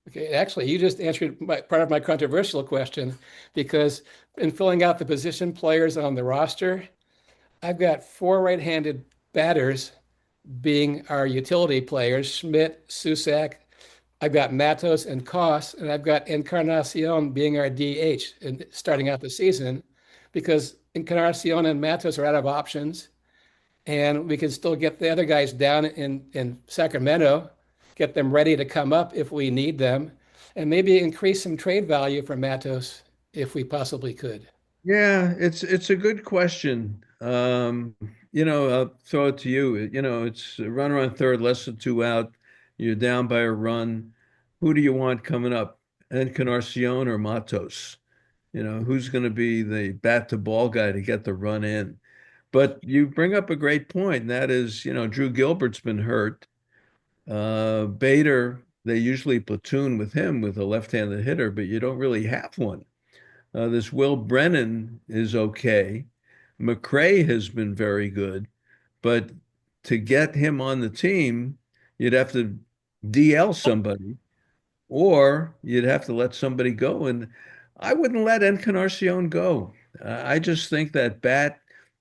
[SPEAKER 5] Okay, actually, you just answered part of my controversial question, because in filling out the position players on the roster, I've got 4 right-handed batters being our utility players, Schmidt, Susak. I've got Matos and Koss, and I've got Encarnacion being our DH and starting out the season, because Encarnacion and Matos are out of options, and we can still get the other guys down in Sacramento, get them ready to come up if we need them, and maybe increase some trade value for Matos if we possibly could.
[SPEAKER 2] Yeah, it's a good question. I'll throw it to you. It's a runner on third, less than 2 out. You're down by a run. Who do you want coming up? Encarnacion or Matos? Who's going to be the bat to ball guy to get the run in? But you bring up a great point, and that is, Drew Gilbert's been hurt. Bader, they usually platoon with him with a left-handed hitter, but you don't really have one. This Will Brennan is okay. McRae has been very good, but to get him on the team, you'd have to DL somebody, or you'd have to let somebody go. And I wouldn't let Encarnacion go. I just think that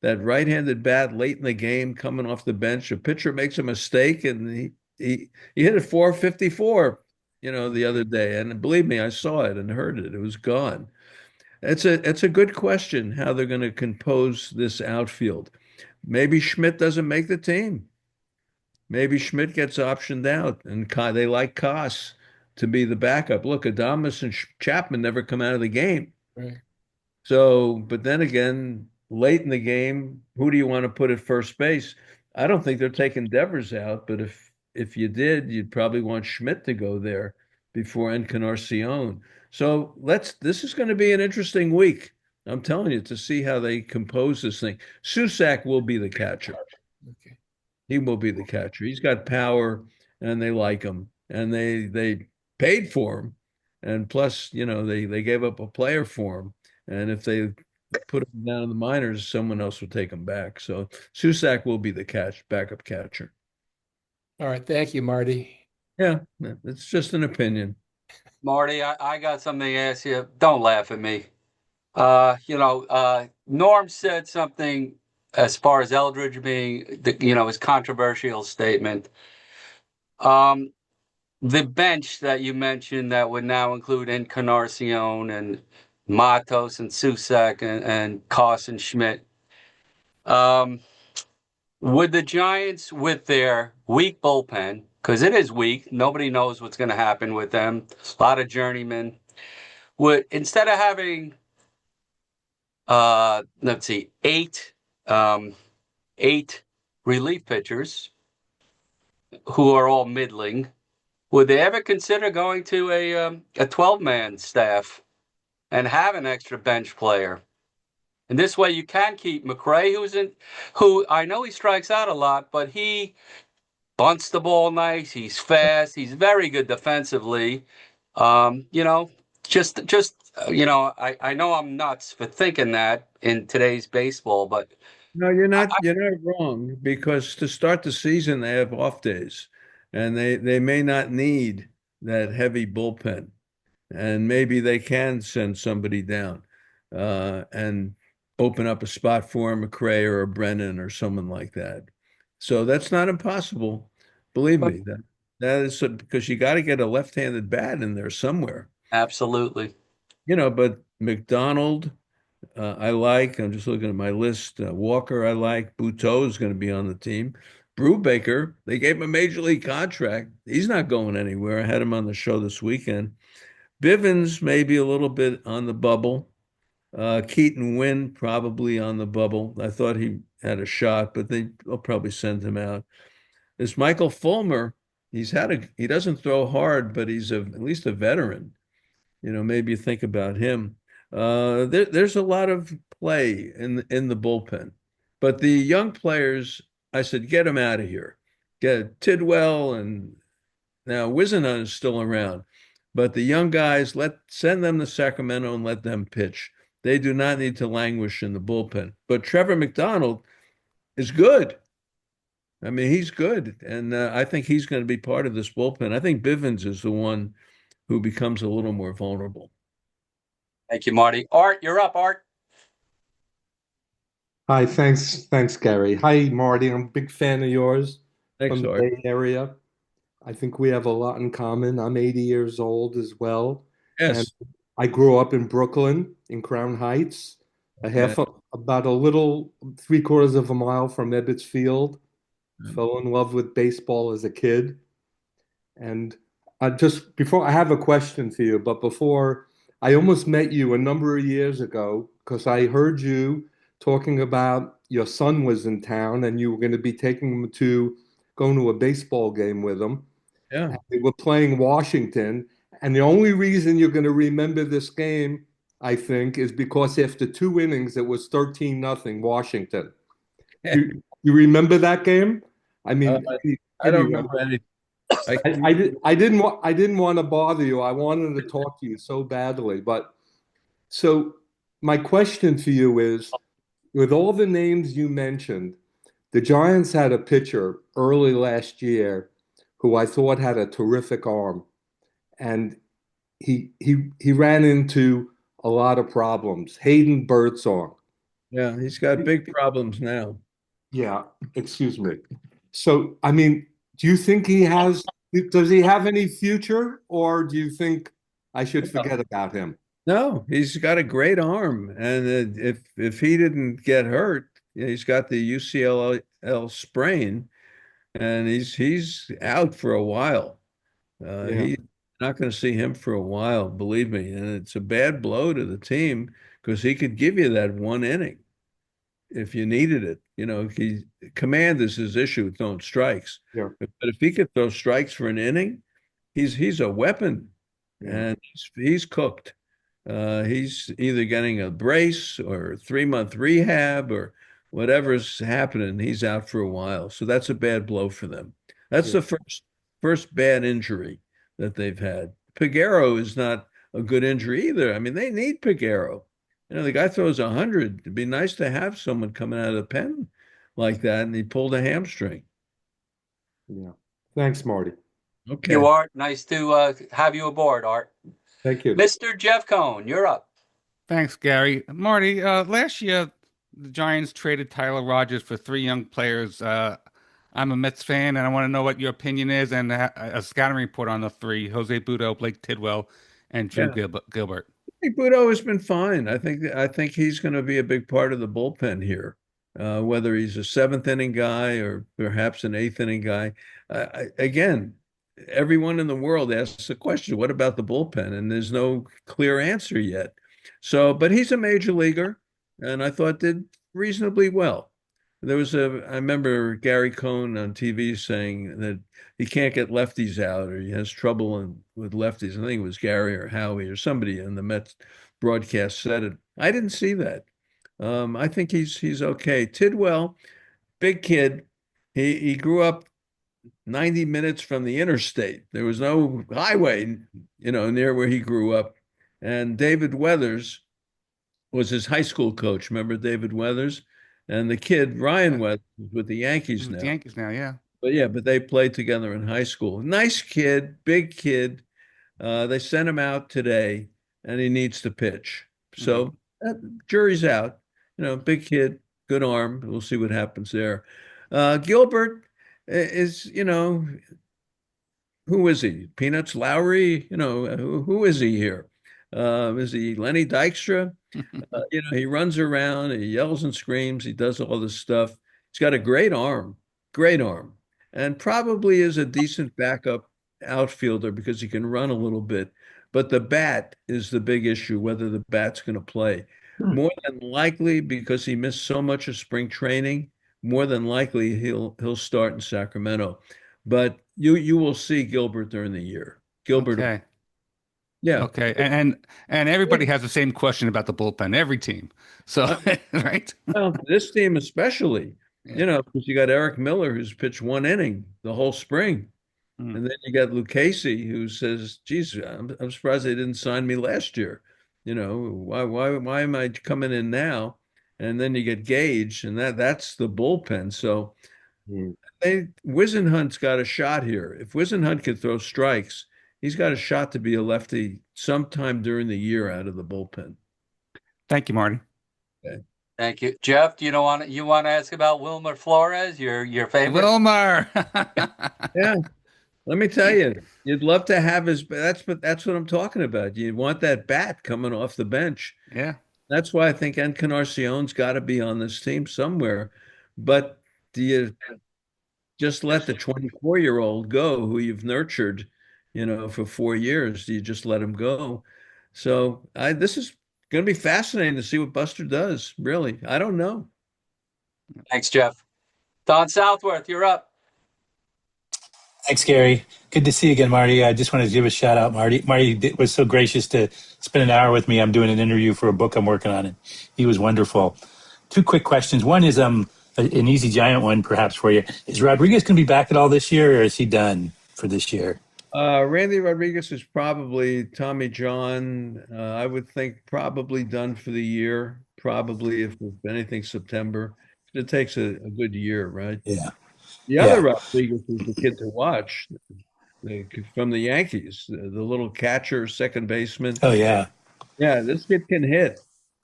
[SPEAKER 2] right-handed bat late in the game coming off the bench, a pitcher makes a mistake and he hit it 454, the other day. And believe me, I saw it and heard it. It was gone. It's a good question how they're going to compose this outfield. Maybe Schmidt doesn't make the team. Maybe Schmidt gets optioned out, and they like Koss to be the backup. Look, Adames and Chapman never come out of the game.
[SPEAKER 5] Right.
[SPEAKER 2] So, but then again, late in the game, who do you want to put at first base? I don't think they're taking Devers out, but if you did, you'd probably want Schmidt to go there before Encarnacion. So this is going to be an interesting week. I'm telling you, to see how they compose this thing. Susak will be the catcher.
[SPEAKER 5] Okay.
[SPEAKER 2] He will be the catcher. He's got power, and they like him, and they paid for him, and plus, they gave up a player for him, and if they put him down in the minors, someone else will take him back. So Susak will be the backup catcher.
[SPEAKER 5] All right. Thank you, Marty.
[SPEAKER 2] Yeah, it's just an opinion.
[SPEAKER 1] Marty, I got something to ask you. Don't laugh at me. Norm said something as far as Eldridge being, his controversial statement. The bench that you mentioned that would now include Encarnacion and Matos and Susak and Carson Schmidt. Would the Giants, with their weak bullpen, because it is weak, nobody knows what's going to happen with them, a lot of journeymen, would, instead of having, let's see, eight relief pitchers who are all middling, would they ever consider going to a 12-man staff and have an extra bench player? And this way you can keep McRae, who I know he strikes out a lot, but he bunts the ball nice. He's fast. He's very good defensively. I know I'm nuts for thinking that in today's baseball, but
[SPEAKER 2] No, you're not wrong, because to start the season they have off days, and they may not need that heavy bullpen, and maybe they can send somebody down and open up a spot for a McRae or a Brennan or someone like that. So that's not impossible. Believe me, that is because you got to get a left-handed bat in there somewhere.
[SPEAKER 1] absolutely.
[SPEAKER 2] But McDonald, I like. I'm just looking at my list. Walker, I like. Buteau is going to be on the team. Brubaker, they gave him a major league contract. He's not going anywhere. I had him on the show this weekend. Bivens maybe a little bit on the bubble. Keaton Wynn probably on the bubble. I thought he had a shot, but they'll probably send him out. This Michael Fulmer, he doesn't throw hard, but he's at least a veteran. Maybe you think about him. There's a lot of play in the bullpen, but the young players, I said, get them out of here. Get Tidwell, and now Wiseman is still around, but the young guys, send them to Sacramento and let them pitch. They do not need to languish in the bullpen. But Trevor McDonald is good. I mean, he's good, and I think he's going to be part of this bullpen. I think Bivens is the one who becomes a little more vulnerable.
[SPEAKER 1] Thank you, Marty. Art, you're up, Art.
[SPEAKER 6] Hi, thanks, Gary. Hi, Marty. I'm a big fan of yours
[SPEAKER 2] Thanks,
[SPEAKER 6] from the
[SPEAKER 2] Art.
[SPEAKER 6] Bay Area. I think we have a lot in common. I'm 80 years old as well, and
[SPEAKER 2] Yes.
[SPEAKER 6] I grew up in Brooklyn, in Crown Heights,
[SPEAKER 2] Yeah.
[SPEAKER 6] about a little 3/4 of a mile from Ebbets Field.
[SPEAKER 2] Yeah.
[SPEAKER 6] Fell in love with baseball as a kid, and I have a question for you, but before, I almost met you a number of years ago because I heard you talking about your son was in town and you were going to be taking him to going to a baseball game with him.
[SPEAKER 2] Yeah.
[SPEAKER 6] They were playing Washington, and the only reason you're going to remember this game, I think, is because after 2 innings, it was 13-0 Washington. You remember that game? I mean,
[SPEAKER 2] I don't remember anything.
[SPEAKER 6] I didn't want to bother you. I wanted to talk to you so badly. But so my question for you is, with all the names you mentioned, the Giants had a pitcher early last year who I thought had a terrific arm, and he ran into a lot of problems. Hayden Birdsong.
[SPEAKER 2] Yeah, he's got big problems now.
[SPEAKER 6] Yeah, excuse me. So, I mean, does he have any future, or do you think I should forget about him?
[SPEAKER 2] No, he's got a great arm, and if he didn't get hurt, he's got the UCL sprain, and he's out for a while.
[SPEAKER 6] Yeah.
[SPEAKER 2] He's not going to see him for a while, believe me, and it's a bad blow to the team because he could give you that 1 inning if you needed it. Command is his issue, throwing strikes.
[SPEAKER 6] Yeah.
[SPEAKER 2] But if he could throw strikes for an inning, he's a weapon. and he's cooked. He's either getting a brace or 3-month rehab or whatever's happening. He's out for a while, so that's a bad blow for them. That's the first bad injury that they've had. Piguero is not a good injury either. I mean, they need Piguero. The guy throws 100. It'd be nice to have someone coming out of the pen like that, and he pulled a hamstring.
[SPEAKER 6] Yeah. Thanks, Marty.
[SPEAKER 2] Okay.
[SPEAKER 1] You, Art. Nice to have you aboard, Art.
[SPEAKER 6] Thank you.
[SPEAKER 1] Mr. Jeff Cohn, you're up.
[SPEAKER 7] Thanks, Gary. Marty, last year the Giants traded Tyler Rogers for three young players. I'm a Mets fan, and I want to know what your opinion is and a scouting report on the three: Jose Butto, Blake Tidwell, and Drew Gilbert.
[SPEAKER 2] I think Butto has been fine. I think he's going to be a big part of the bullpen here, whether he's a seventh inning guy or perhaps an eighth inning guy. Again, everyone in the world asks the question, "What about the bullpen?" And there's no clear answer yet. So, but he's a major leaguer, and I thought did reasonably well. I remember Gary Cohn on TV saying that he can't get lefties out or he has trouble with lefties. I think it was Gary or Howie or somebody in the Mets broadcast said it. I didn't see that. I think he's okay. Tidwell, big kid. He grew up 90 minutes from the interstate. There was no highway, near where he grew up. And David Weathers was his high school coach. Remember David Weathers? And the kid, Ryan Weathers, is with the Yankees now.
[SPEAKER 7] The Yankees now, yeah.
[SPEAKER 2] But they played together in high school. Nice kid, big kid. They sent him out today, and he needs to pitch. So jury's out. Big kid, good arm. We'll see what happens there. Gilbert is, who is he? Peanuts Lowry? Who is he here? Is he Lenny Dykstra? He runs around, he yells and screams, he does all this stuff. He's got a great arm, and probably is a decent backup outfielder because he can run a little bit. But the bat is the big issue, whether the bat's going to play. More than likely, because he missed so much of spring training, more than likely he'll start in Sacramento. But you will see Gilbert during the year. Gilbert.
[SPEAKER 7] Okay.
[SPEAKER 2] Yeah.
[SPEAKER 7] Okay. And everybody has the same question about the bullpen, every team. So, right?
[SPEAKER 2] Well, this team especially, because you got Eric Miller, who's pitched one inning the whole spring. And then you got Lucchesi, who says, geez, I'm surprised they didn't sign me last year. Why am I coming in now? And then you get Gage, and that's the bullpen. So Wisenhunt's got a shot here. If Wisenhunt could throw strikes, he's got a shot to be a lefty sometime during the year out of the bullpen.
[SPEAKER 7] Thank you, Marty.
[SPEAKER 2] Okay.
[SPEAKER 1] Thank you, Jeff. Do you want to ask about Wilmer Flores, your favorite?
[SPEAKER 7] Wilmer.
[SPEAKER 2] Yeah, let me tell you, you'd love to have his. That's what I'm talking about. You want that bat coming off the bench.
[SPEAKER 7] Yeah.
[SPEAKER 2] That's why I think Encarnacion's got to be on this team somewhere. But do you just let the 24-year-old go who you've nurtured, for 4 years? Do you just let him go? So this is going to be fascinating to see what Buster does. Really, I don't know.
[SPEAKER 1] Thanks, Jeff. Don Southworth, you're up.
[SPEAKER 8] Thanks, Gary. Good to see you again, Marty. I just wanted to give a shout out, Marty. Marty was so gracious to spend an hour with me. I'm doing an interview for a book I'm working on, and he was wonderful. Two quick questions. One is an easy giant one, perhaps, for you. Is Rodriguez going to be back at all this year, or is he done for this year?
[SPEAKER 2] Randy Rodriguez is probably Tommy John. I would think probably done for the year. Probably, if anything, September. It takes a good year, right?
[SPEAKER 8] Yeah.
[SPEAKER 2] The other Rodriguez is the kid to watch from the Yankees, the little catcher, second baseman.
[SPEAKER 8] Oh, yeah.
[SPEAKER 2] Yeah, this kid can hit.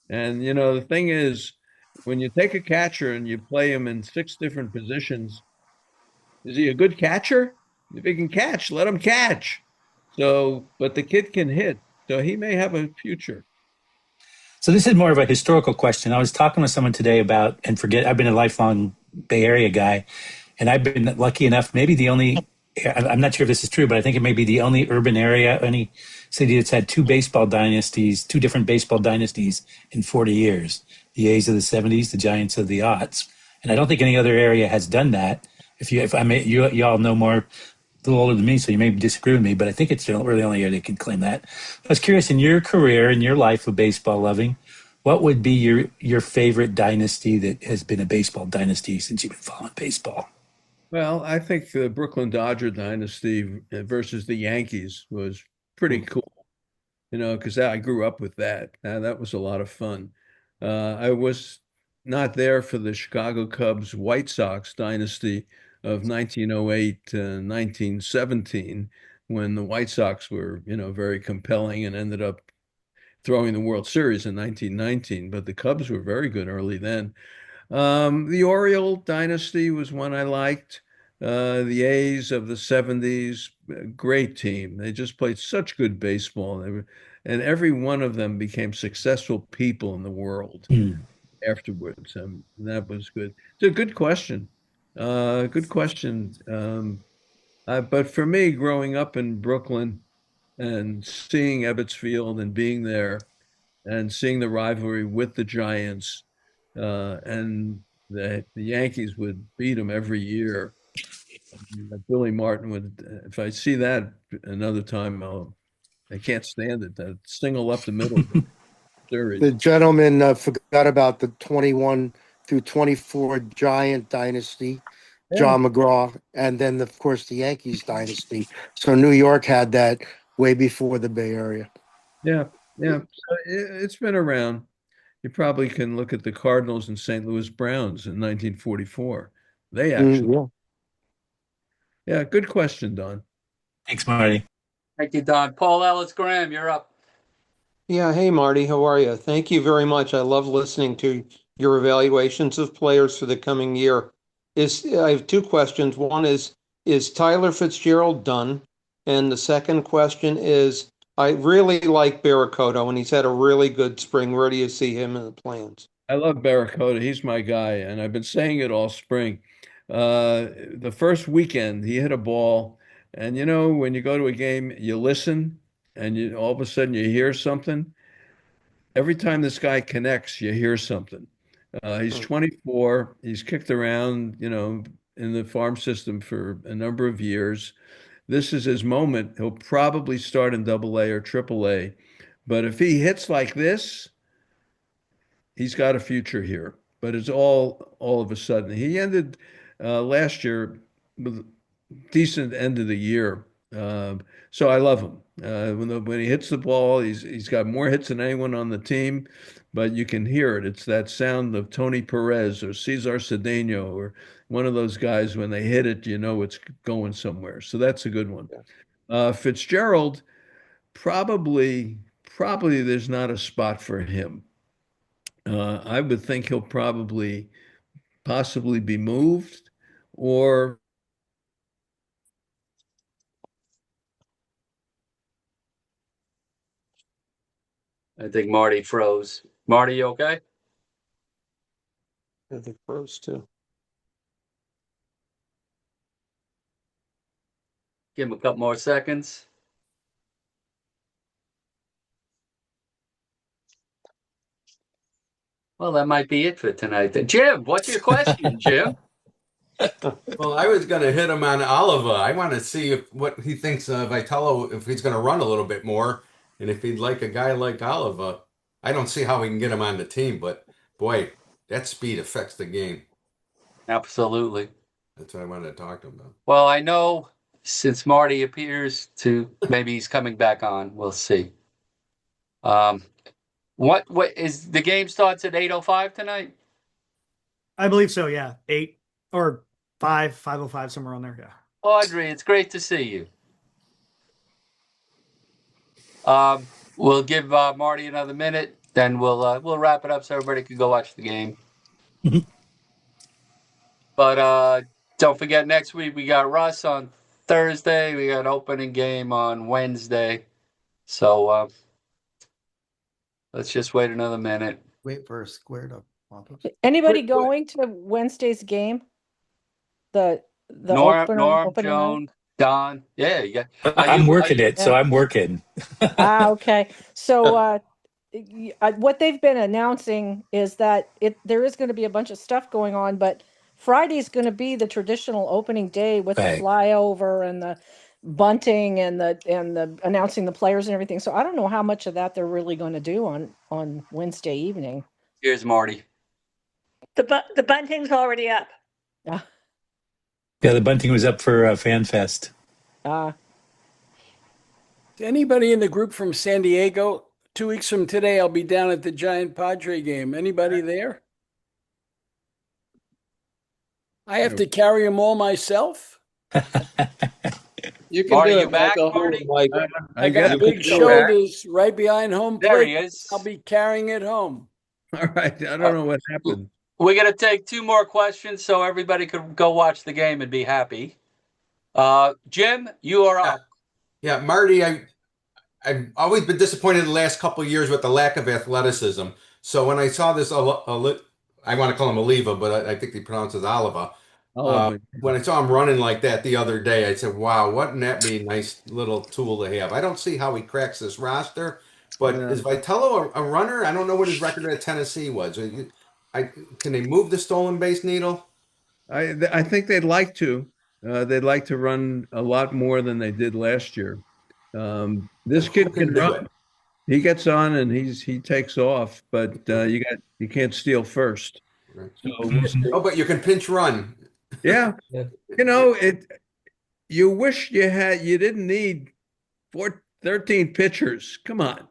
[SPEAKER 2] And, the thing is, when you take a catcher and you play him in 6 different positions, is he a good catcher? If he can catch, let him catch. So, but the kid can hit. So he may have a future.
[SPEAKER 8] So this is more of a historical question. I was talking with someone today about, I've been a lifelong Bay Area guy, and I've been lucky enough, maybe the only, I'm not sure if this is true, but I think it may be the only urban area, any city that's had two different baseball dynasties in 40 years. The A's of the 70s, the Giants of the aughts. And I don't think any other area has done that. You all know more little older than me, so you may disagree with me, but I think it's really the only year they can claim that. I was curious, in your career, in your life of baseball loving, what would be your favorite dynasty that has been a baseball dynasty since you've been following baseball?
[SPEAKER 2] Well, I think the Brooklyn Dodger dynasty versus the Yankees was pretty cool, because I grew up with that. That was a lot of fun. I was not there for the Chicago Cubs White Sox dynasty of 1908 to 1917, when the White Sox were, very compelling and ended up throwing the World Series in 1919. But the Cubs were very good early then. The Oriole dynasty was one I liked. The A's of the 70s, great team. They just played such good baseball. And every one of them became successful people in the world afterwards. That was good. It's a good question. Good question. But for me, growing up in Brooklyn and seeing Ebbets Field and being there and seeing the rivalry with the Giants, and the Yankees would beat them every year. Billy Martin would, if I see that another time, I can't stand it. That single up the middle series.
[SPEAKER 9] The gentleman forgot about the 21 through 24 Giant dynasty, John McGraw, and then, of course, the Yankees dynasty. So New York had that way before the Bay Area.
[SPEAKER 2] Yeah. So it's been around. You probably can look at the Cardinals and St. Louis Browns in 1944. They actually, yeah, good question, Don.
[SPEAKER 8] Thanks, Marty.
[SPEAKER 1] Thank you, Don. Paul Ellis Graham, you're up.
[SPEAKER 10] Yeah, hey Marty, how are you? Thank you very much. I love listening to your evaluations of players for the coming year. I have two questions. One is Tyler Fitzgerald done? And the second question is, I really like Barracoto, and he's had a really good spring. Where do you see him in the plans?
[SPEAKER 2] I love Barracoda. He's my guy, and I've been saying it all spring. The first weekend, he hit a ball, and when you go to a game, you listen, and all of a sudden you hear something. Every time this guy connects, you hear something. He's 24. He's kicked around, in the farm system for a number of years. This is his moment. He'll probably start in AA or AAA. But if he hits like this, he's got a future here. But it's all of a sudden. He ended last year with a decent end of the year. So I love him. When he hits the ball, he's got more hits than anyone on the team, but you can hear it. It's that sound of Tony Perez or Cesar Cedeno or one of those guys. When they hit it, it's going somewhere. So that's a good one. Fitzgerald, probably there's not a spot for him. I would think he'll possibly be moved, or
[SPEAKER 1] I think Marty froze. Marty, you okay?
[SPEAKER 10] I think froze too.
[SPEAKER 1] Give him a couple more seconds. Well, that might be it for tonight. Jim, what's your question, Jim?
[SPEAKER 11] Well, I was going to hit him on Oliver. I want to see what he thinks of Vitello, if he's going to run a little bit more, and if he'd like a guy like Oliver. I don't see how we can get him on the team, but boy, that speed affects the game.
[SPEAKER 1] Absolutely.
[SPEAKER 11] That's what I wanted to talk to him about.
[SPEAKER 1] Well, I know since Marty appears to, maybe he's coming back on. We'll see. What is the game starts at 8:05 tonight?
[SPEAKER 3] I believe so. Yeah, 8 or 5:05, somewhere on there. Yeah.
[SPEAKER 1] Audrey, it's great to see you. We'll give Marty another minute, then we'll wrap it up so everybody can go watch the game. But don't forget, next week we got Russ on Thursday. We got an opening game on Wednesday. So let's just wait another minute.
[SPEAKER 9] Wait for a square to pop up.
[SPEAKER 12] Anybody going to Wednesday's game? The
[SPEAKER 1] Norm,
[SPEAKER 12] opening
[SPEAKER 1] Joan,
[SPEAKER 12] night?
[SPEAKER 1] Don. Yeah, yeah.
[SPEAKER 8] I'm working it, so I'm working.
[SPEAKER 12] Okay. So what they've been announcing is that there is going to be a bunch of stuff going on, but Friday's going to be the traditional opening day with the
[SPEAKER 8] Right.
[SPEAKER 12] flyover and the bunting and the announcing the players and everything. So I don't know how much of that they're really going to do on Wednesday evening.
[SPEAKER 1] Here's Marty.
[SPEAKER 13] The bunting's already up.
[SPEAKER 12] Uh,
[SPEAKER 8] Yeah, the bunting was up for FanFest.
[SPEAKER 14] Anybody in the group from San Diego? 2 weeks from today, I'll be down at the Giant Padre game. Anybody there? I have to carry them all myself.
[SPEAKER 5] You can
[SPEAKER 1] Marty,
[SPEAKER 5] do
[SPEAKER 1] you
[SPEAKER 5] it,
[SPEAKER 1] back,
[SPEAKER 5] Michael.
[SPEAKER 1] Marty?
[SPEAKER 14] I got big
[SPEAKER 2] you.
[SPEAKER 14] shoulders right behind home
[SPEAKER 1] There
[SPEAKER 14] plate.
[SPEAKER 1] he is.
[SPEAKER 14] I'll be carrying it home.
[SPEAKER 2] All right. I don't know what happened.
[SPEAKER 1] We're going to take 2 more questions so everybody could go watch the game and be happy. Jim, you are up.
[SPEAKER 11] Yeah, Marty, I've always been disappointed the last couple of years with the lack of athleticism. So when I saw this, I want to call him Oliva, but I think he pronounces Oliva. When I saw him running like that the other day, I said, wow, wouldn't that be a nice little tool to have? I don't see how he cracks this roster, but is Vitello a runner? I don't know what his record at Tennessee was. Can they move the stolen base needle?
[SPEAKER 2] I think they'd like to. They'd like to run a lot more than they did last year. This kid can run. He gets on and he takes off, but you can't steal first.
[SPEAKER 11] Right.
[SPEAKER 2] So
[SPEAKER 11] but you can pinch run.
[SPEAKER 2] Yeah. You wish you didn't need 13 pitchers. Come on.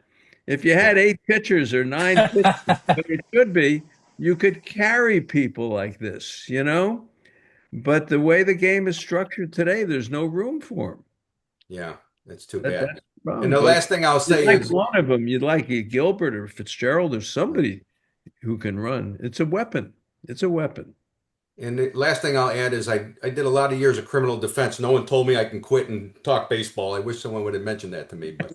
[SPEAKER 2] If you had 8 pitchers or 9 pitchers, but it should be, you could carry people like this, But the way the game is structured today, there's no room for them.
[SPEAKER 11] Yeah, that's too bad.
[SPEAKER 2] That's the problem.
[SPEAKER 11] And the last thing I'll say
[SPEAKER 2] is
[SPEAKER 11] one
[SPEAKER 2] of them. You'd like Gilbert or Fitzgerald or somebody who can run. It's a weapon. It's a weapon.
[SPEAKER 11] And the last thing I'll add is I did a lot of years of criminal defense. No one told me I can quit and talk baseball. I wish someone would have mentioned that to me. But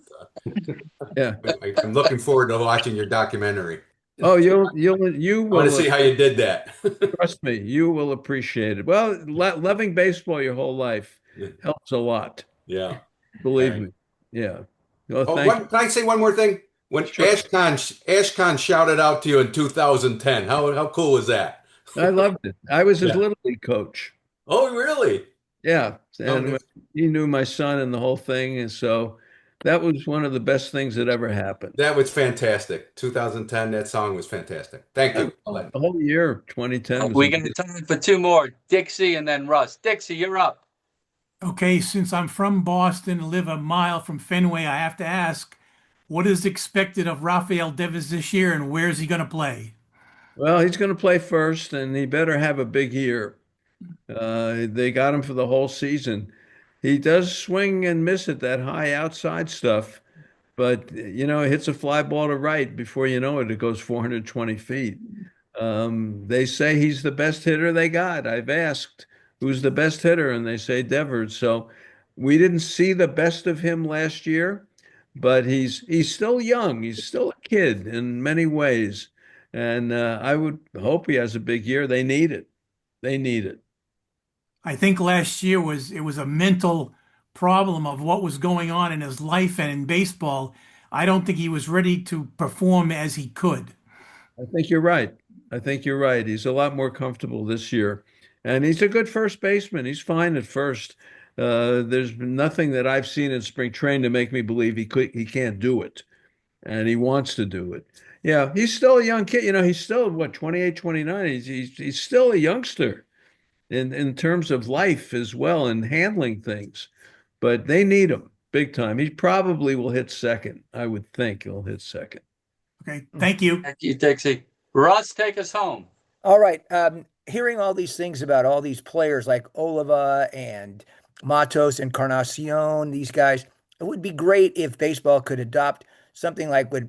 [SPEAKER 2] yeah,
[SPEAKER 11] I'm looking forward to watching your documentary.
[SPEAKER 2] Oh, you
[SPEAKER 11] I want to see how you did that.
[SPEAKER 2] Trust me, you will appreciate it. Well, loving baseball your whole life helps a lot.
[SPEAKER 11] Yeah,
[SPEAKER 2] believe me. Yeah. Well,
[SPEAKER 11] can I say one more thing? When Ashkan shouted out to you in 2010, how cool was that?
[SPEAKER 2] I loved it. I was his little league coach.
[SPEAKER 11] Oh, really?
[SPEAKER 2] Yeah, and he knew my son and the whole thing, and so that was one of the best things that ever happened.
[SPEAKER 11] That was fantastic. 2010, that song was fantastic. Thank you.
[SPEAKER 2] The whole year, 2010.
[SPEAKER 1] We got time for 2 more. Dixie and then Russ. Dixie, you're up.
[SPEAKER 15] Okay, since I'm from Boston and live a mile from Fenway, I have to ask, what is expected of Rafael Devers this year, and where is he going to play?
[SPEAKER 2] Well, he's going to play first, and he better have a big year. They got him for the whole season. He does swing and miss at that high outside stuff, but he hits a fly ball to right. Before you know it, it goes 420 feet. They say he's the best hitter they got. I've asked who's the best hitter, and they say Devers. So we didn't see the best of him last year, but he's still young. He's still a kid in many ways. And I would hope he has a big year. They need it. They need it.
[SPEAKER 15] I think last year was a mental problem of what was going on in his life and in baseball. I don't think he was ready to perform as he could.
[SPEAKER 2] I think you're right. He's a lot more comfortable this year. And he's a good first baseman. He's fine at first. There's been nothing that I've seen in spring training to make me believe he can't do it. And he wants to do it. Yeah, he's still a young kid. He's still, 28, 29. He's still a youngster in terms of life as well and handling things. But they need him big time. He probably will hit second. I would think he'll hit second.
[SPEAKER 15] Okay, thank you.
[SPEAKER 1] Thank you, Dixie. Russ, take us home.
[SPEAKER 16] All right. Hearing all these things about all these players like Oliva and Matos, Encarnacion, these guys, it would be great if baseball could adopt something like what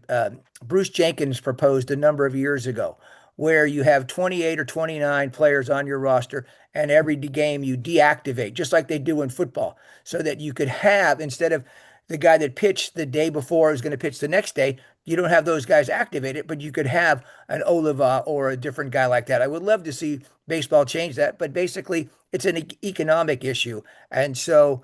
[SPEAKER 16] Bruce Jenkins proposed a number of years ago, where you have 28 or 29 players on your roster, and every game you deactivate, just like they do in football, so that you could have, instead of the guy that pitched the day before is going to pitch the next day, you don't have those guys activated, but you could have an Oliva or a different guy like that. I would love to see baseball change that, but basically it's an economic issue. And so,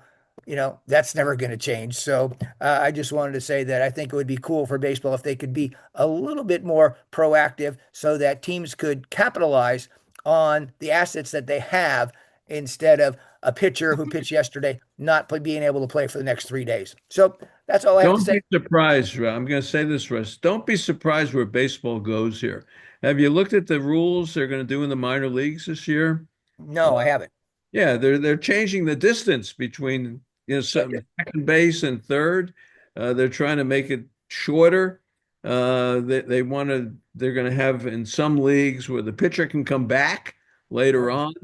[SPEAKER 16] that's never going to change. So I just wanted to say that I think it would be cool for baseball if they could be a little bit more proactive so that teams could capitalize on the assets that they have instead of a pitcher who pitched yesterday not being able to play for the next 3 days. So that's all I have to
[SPEAKER 2] Don't
[SPEAKER 16] say.
[SPEAKER 2] be surprised, I'm going to say this, Russ. Don't be surprised where baseball goes here. Have you looked at the rules they're going to do in the minor leagues this year?
[SPEAKER 16] No, I haven't.
[SPEAKER 2] Yeah, they're changing the distance between second base and third. They're trying to make it shorter. They're going to have in some leagues where the pitcher can come back later on.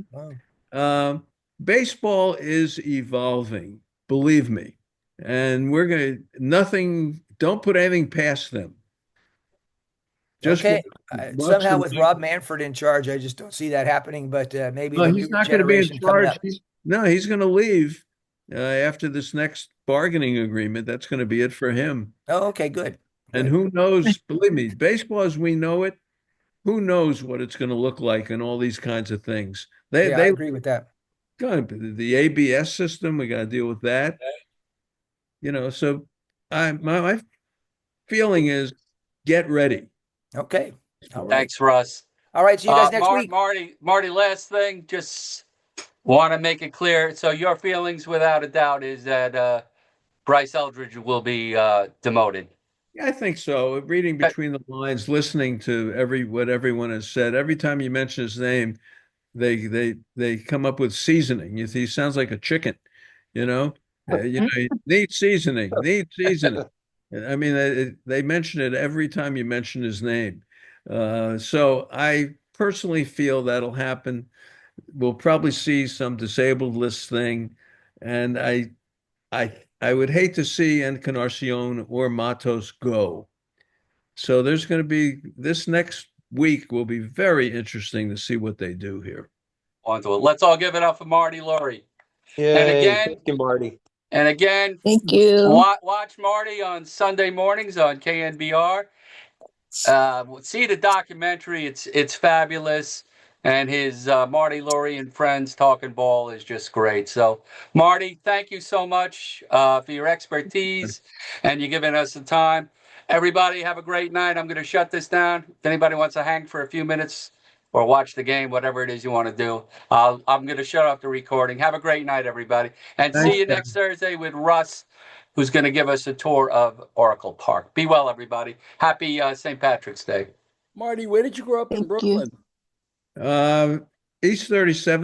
[SPEAKER 16] Wow.
[SPEAKER 2] Baseball is evolving, believe me, and don't put anything past them. Just
[SPEAKER 16] okay.
[SPEAKER 2] watch
[SPEAKER 16] Somehow
[SPEAKER 2] them.
[SPEAKER 16] with Rob Manfred in charge, I just don't see that happening. But maybe
[SPEAKER 2] No,
[SPEAKER 16] the
[SPEAKER 2] he's
[SPEAKER 16] new
[SPEAKER 2] not going to be in
[SPEAKER 16] generation coming
[SPEAKER 2] charge.
[SPEAKER 16] up.
[SPEAKER 2] No, he's going to leave after this next bargaining agreement. That's going to be it for him.
[SPEAKER 16] Oh, okay, good.
[SPEAKER 2] And who knows? Believe me, baseball as we know it, who knows what it's going to look like and all these kinds of things.
[SPEAKER 16] I agree with that.
[SPEAKER 2] The ABS system, we got to deal with that. So my feeling is get ready.
[SPEAKER 16] Okay. All right.
[SPEAKER 1] Thanks, Russ.
[SPEAKER 16] All right. See you guys next week.
[SPEAKER 1] Marty, last thing, just want to make it clear. So your feelings, without a doubt, is that Bryce Eldridge will be demoted.
[SPEAKER 2] Yeah, I think so. Reading between the lines, listening to what everyone has said, every time you mention his name, they come up with seasoning. He sounds like a chicken, need seasoning, need seasoning. I mean, they mention it every time you mention his name. So I personally feel that'll happen. We'll probably see some disabled list thing, and I would hate to see Encarnacion or Matos go. So there's going to be this next week will be very interesting to see what they do here.
[SPEAKER 1] Onto it. Let's all give it up for Marty Lurie.
[SPEAKER 10] Thank you, Marty.
[SPEAKER 1] And again,
[SPEAKER 12] thank you.
[SPEAKER 1] Watch Marty on Sunday mornings on KNBR. See the documentary. It's fabulous. And his Marty Lurie and Friends Talking Ball is just great. So, Marty, thank you so much for your expertise and you giving us the time. Everybody have a great night. I'm going to shut this down. If anybody wants to hang for a few minutes or watch the game, whatever it is you want to do, I'm going to shut off the recording. Have a great night, everybody. And see you next Thursday with Russ, who's going to give us a tour of Oracle Park. Be well, everybody. Happy St. Patrick's Day.
[SPEAKER 14] Marty, where did you grow up in Brooklyn?
[SPEAKER 2] East 37th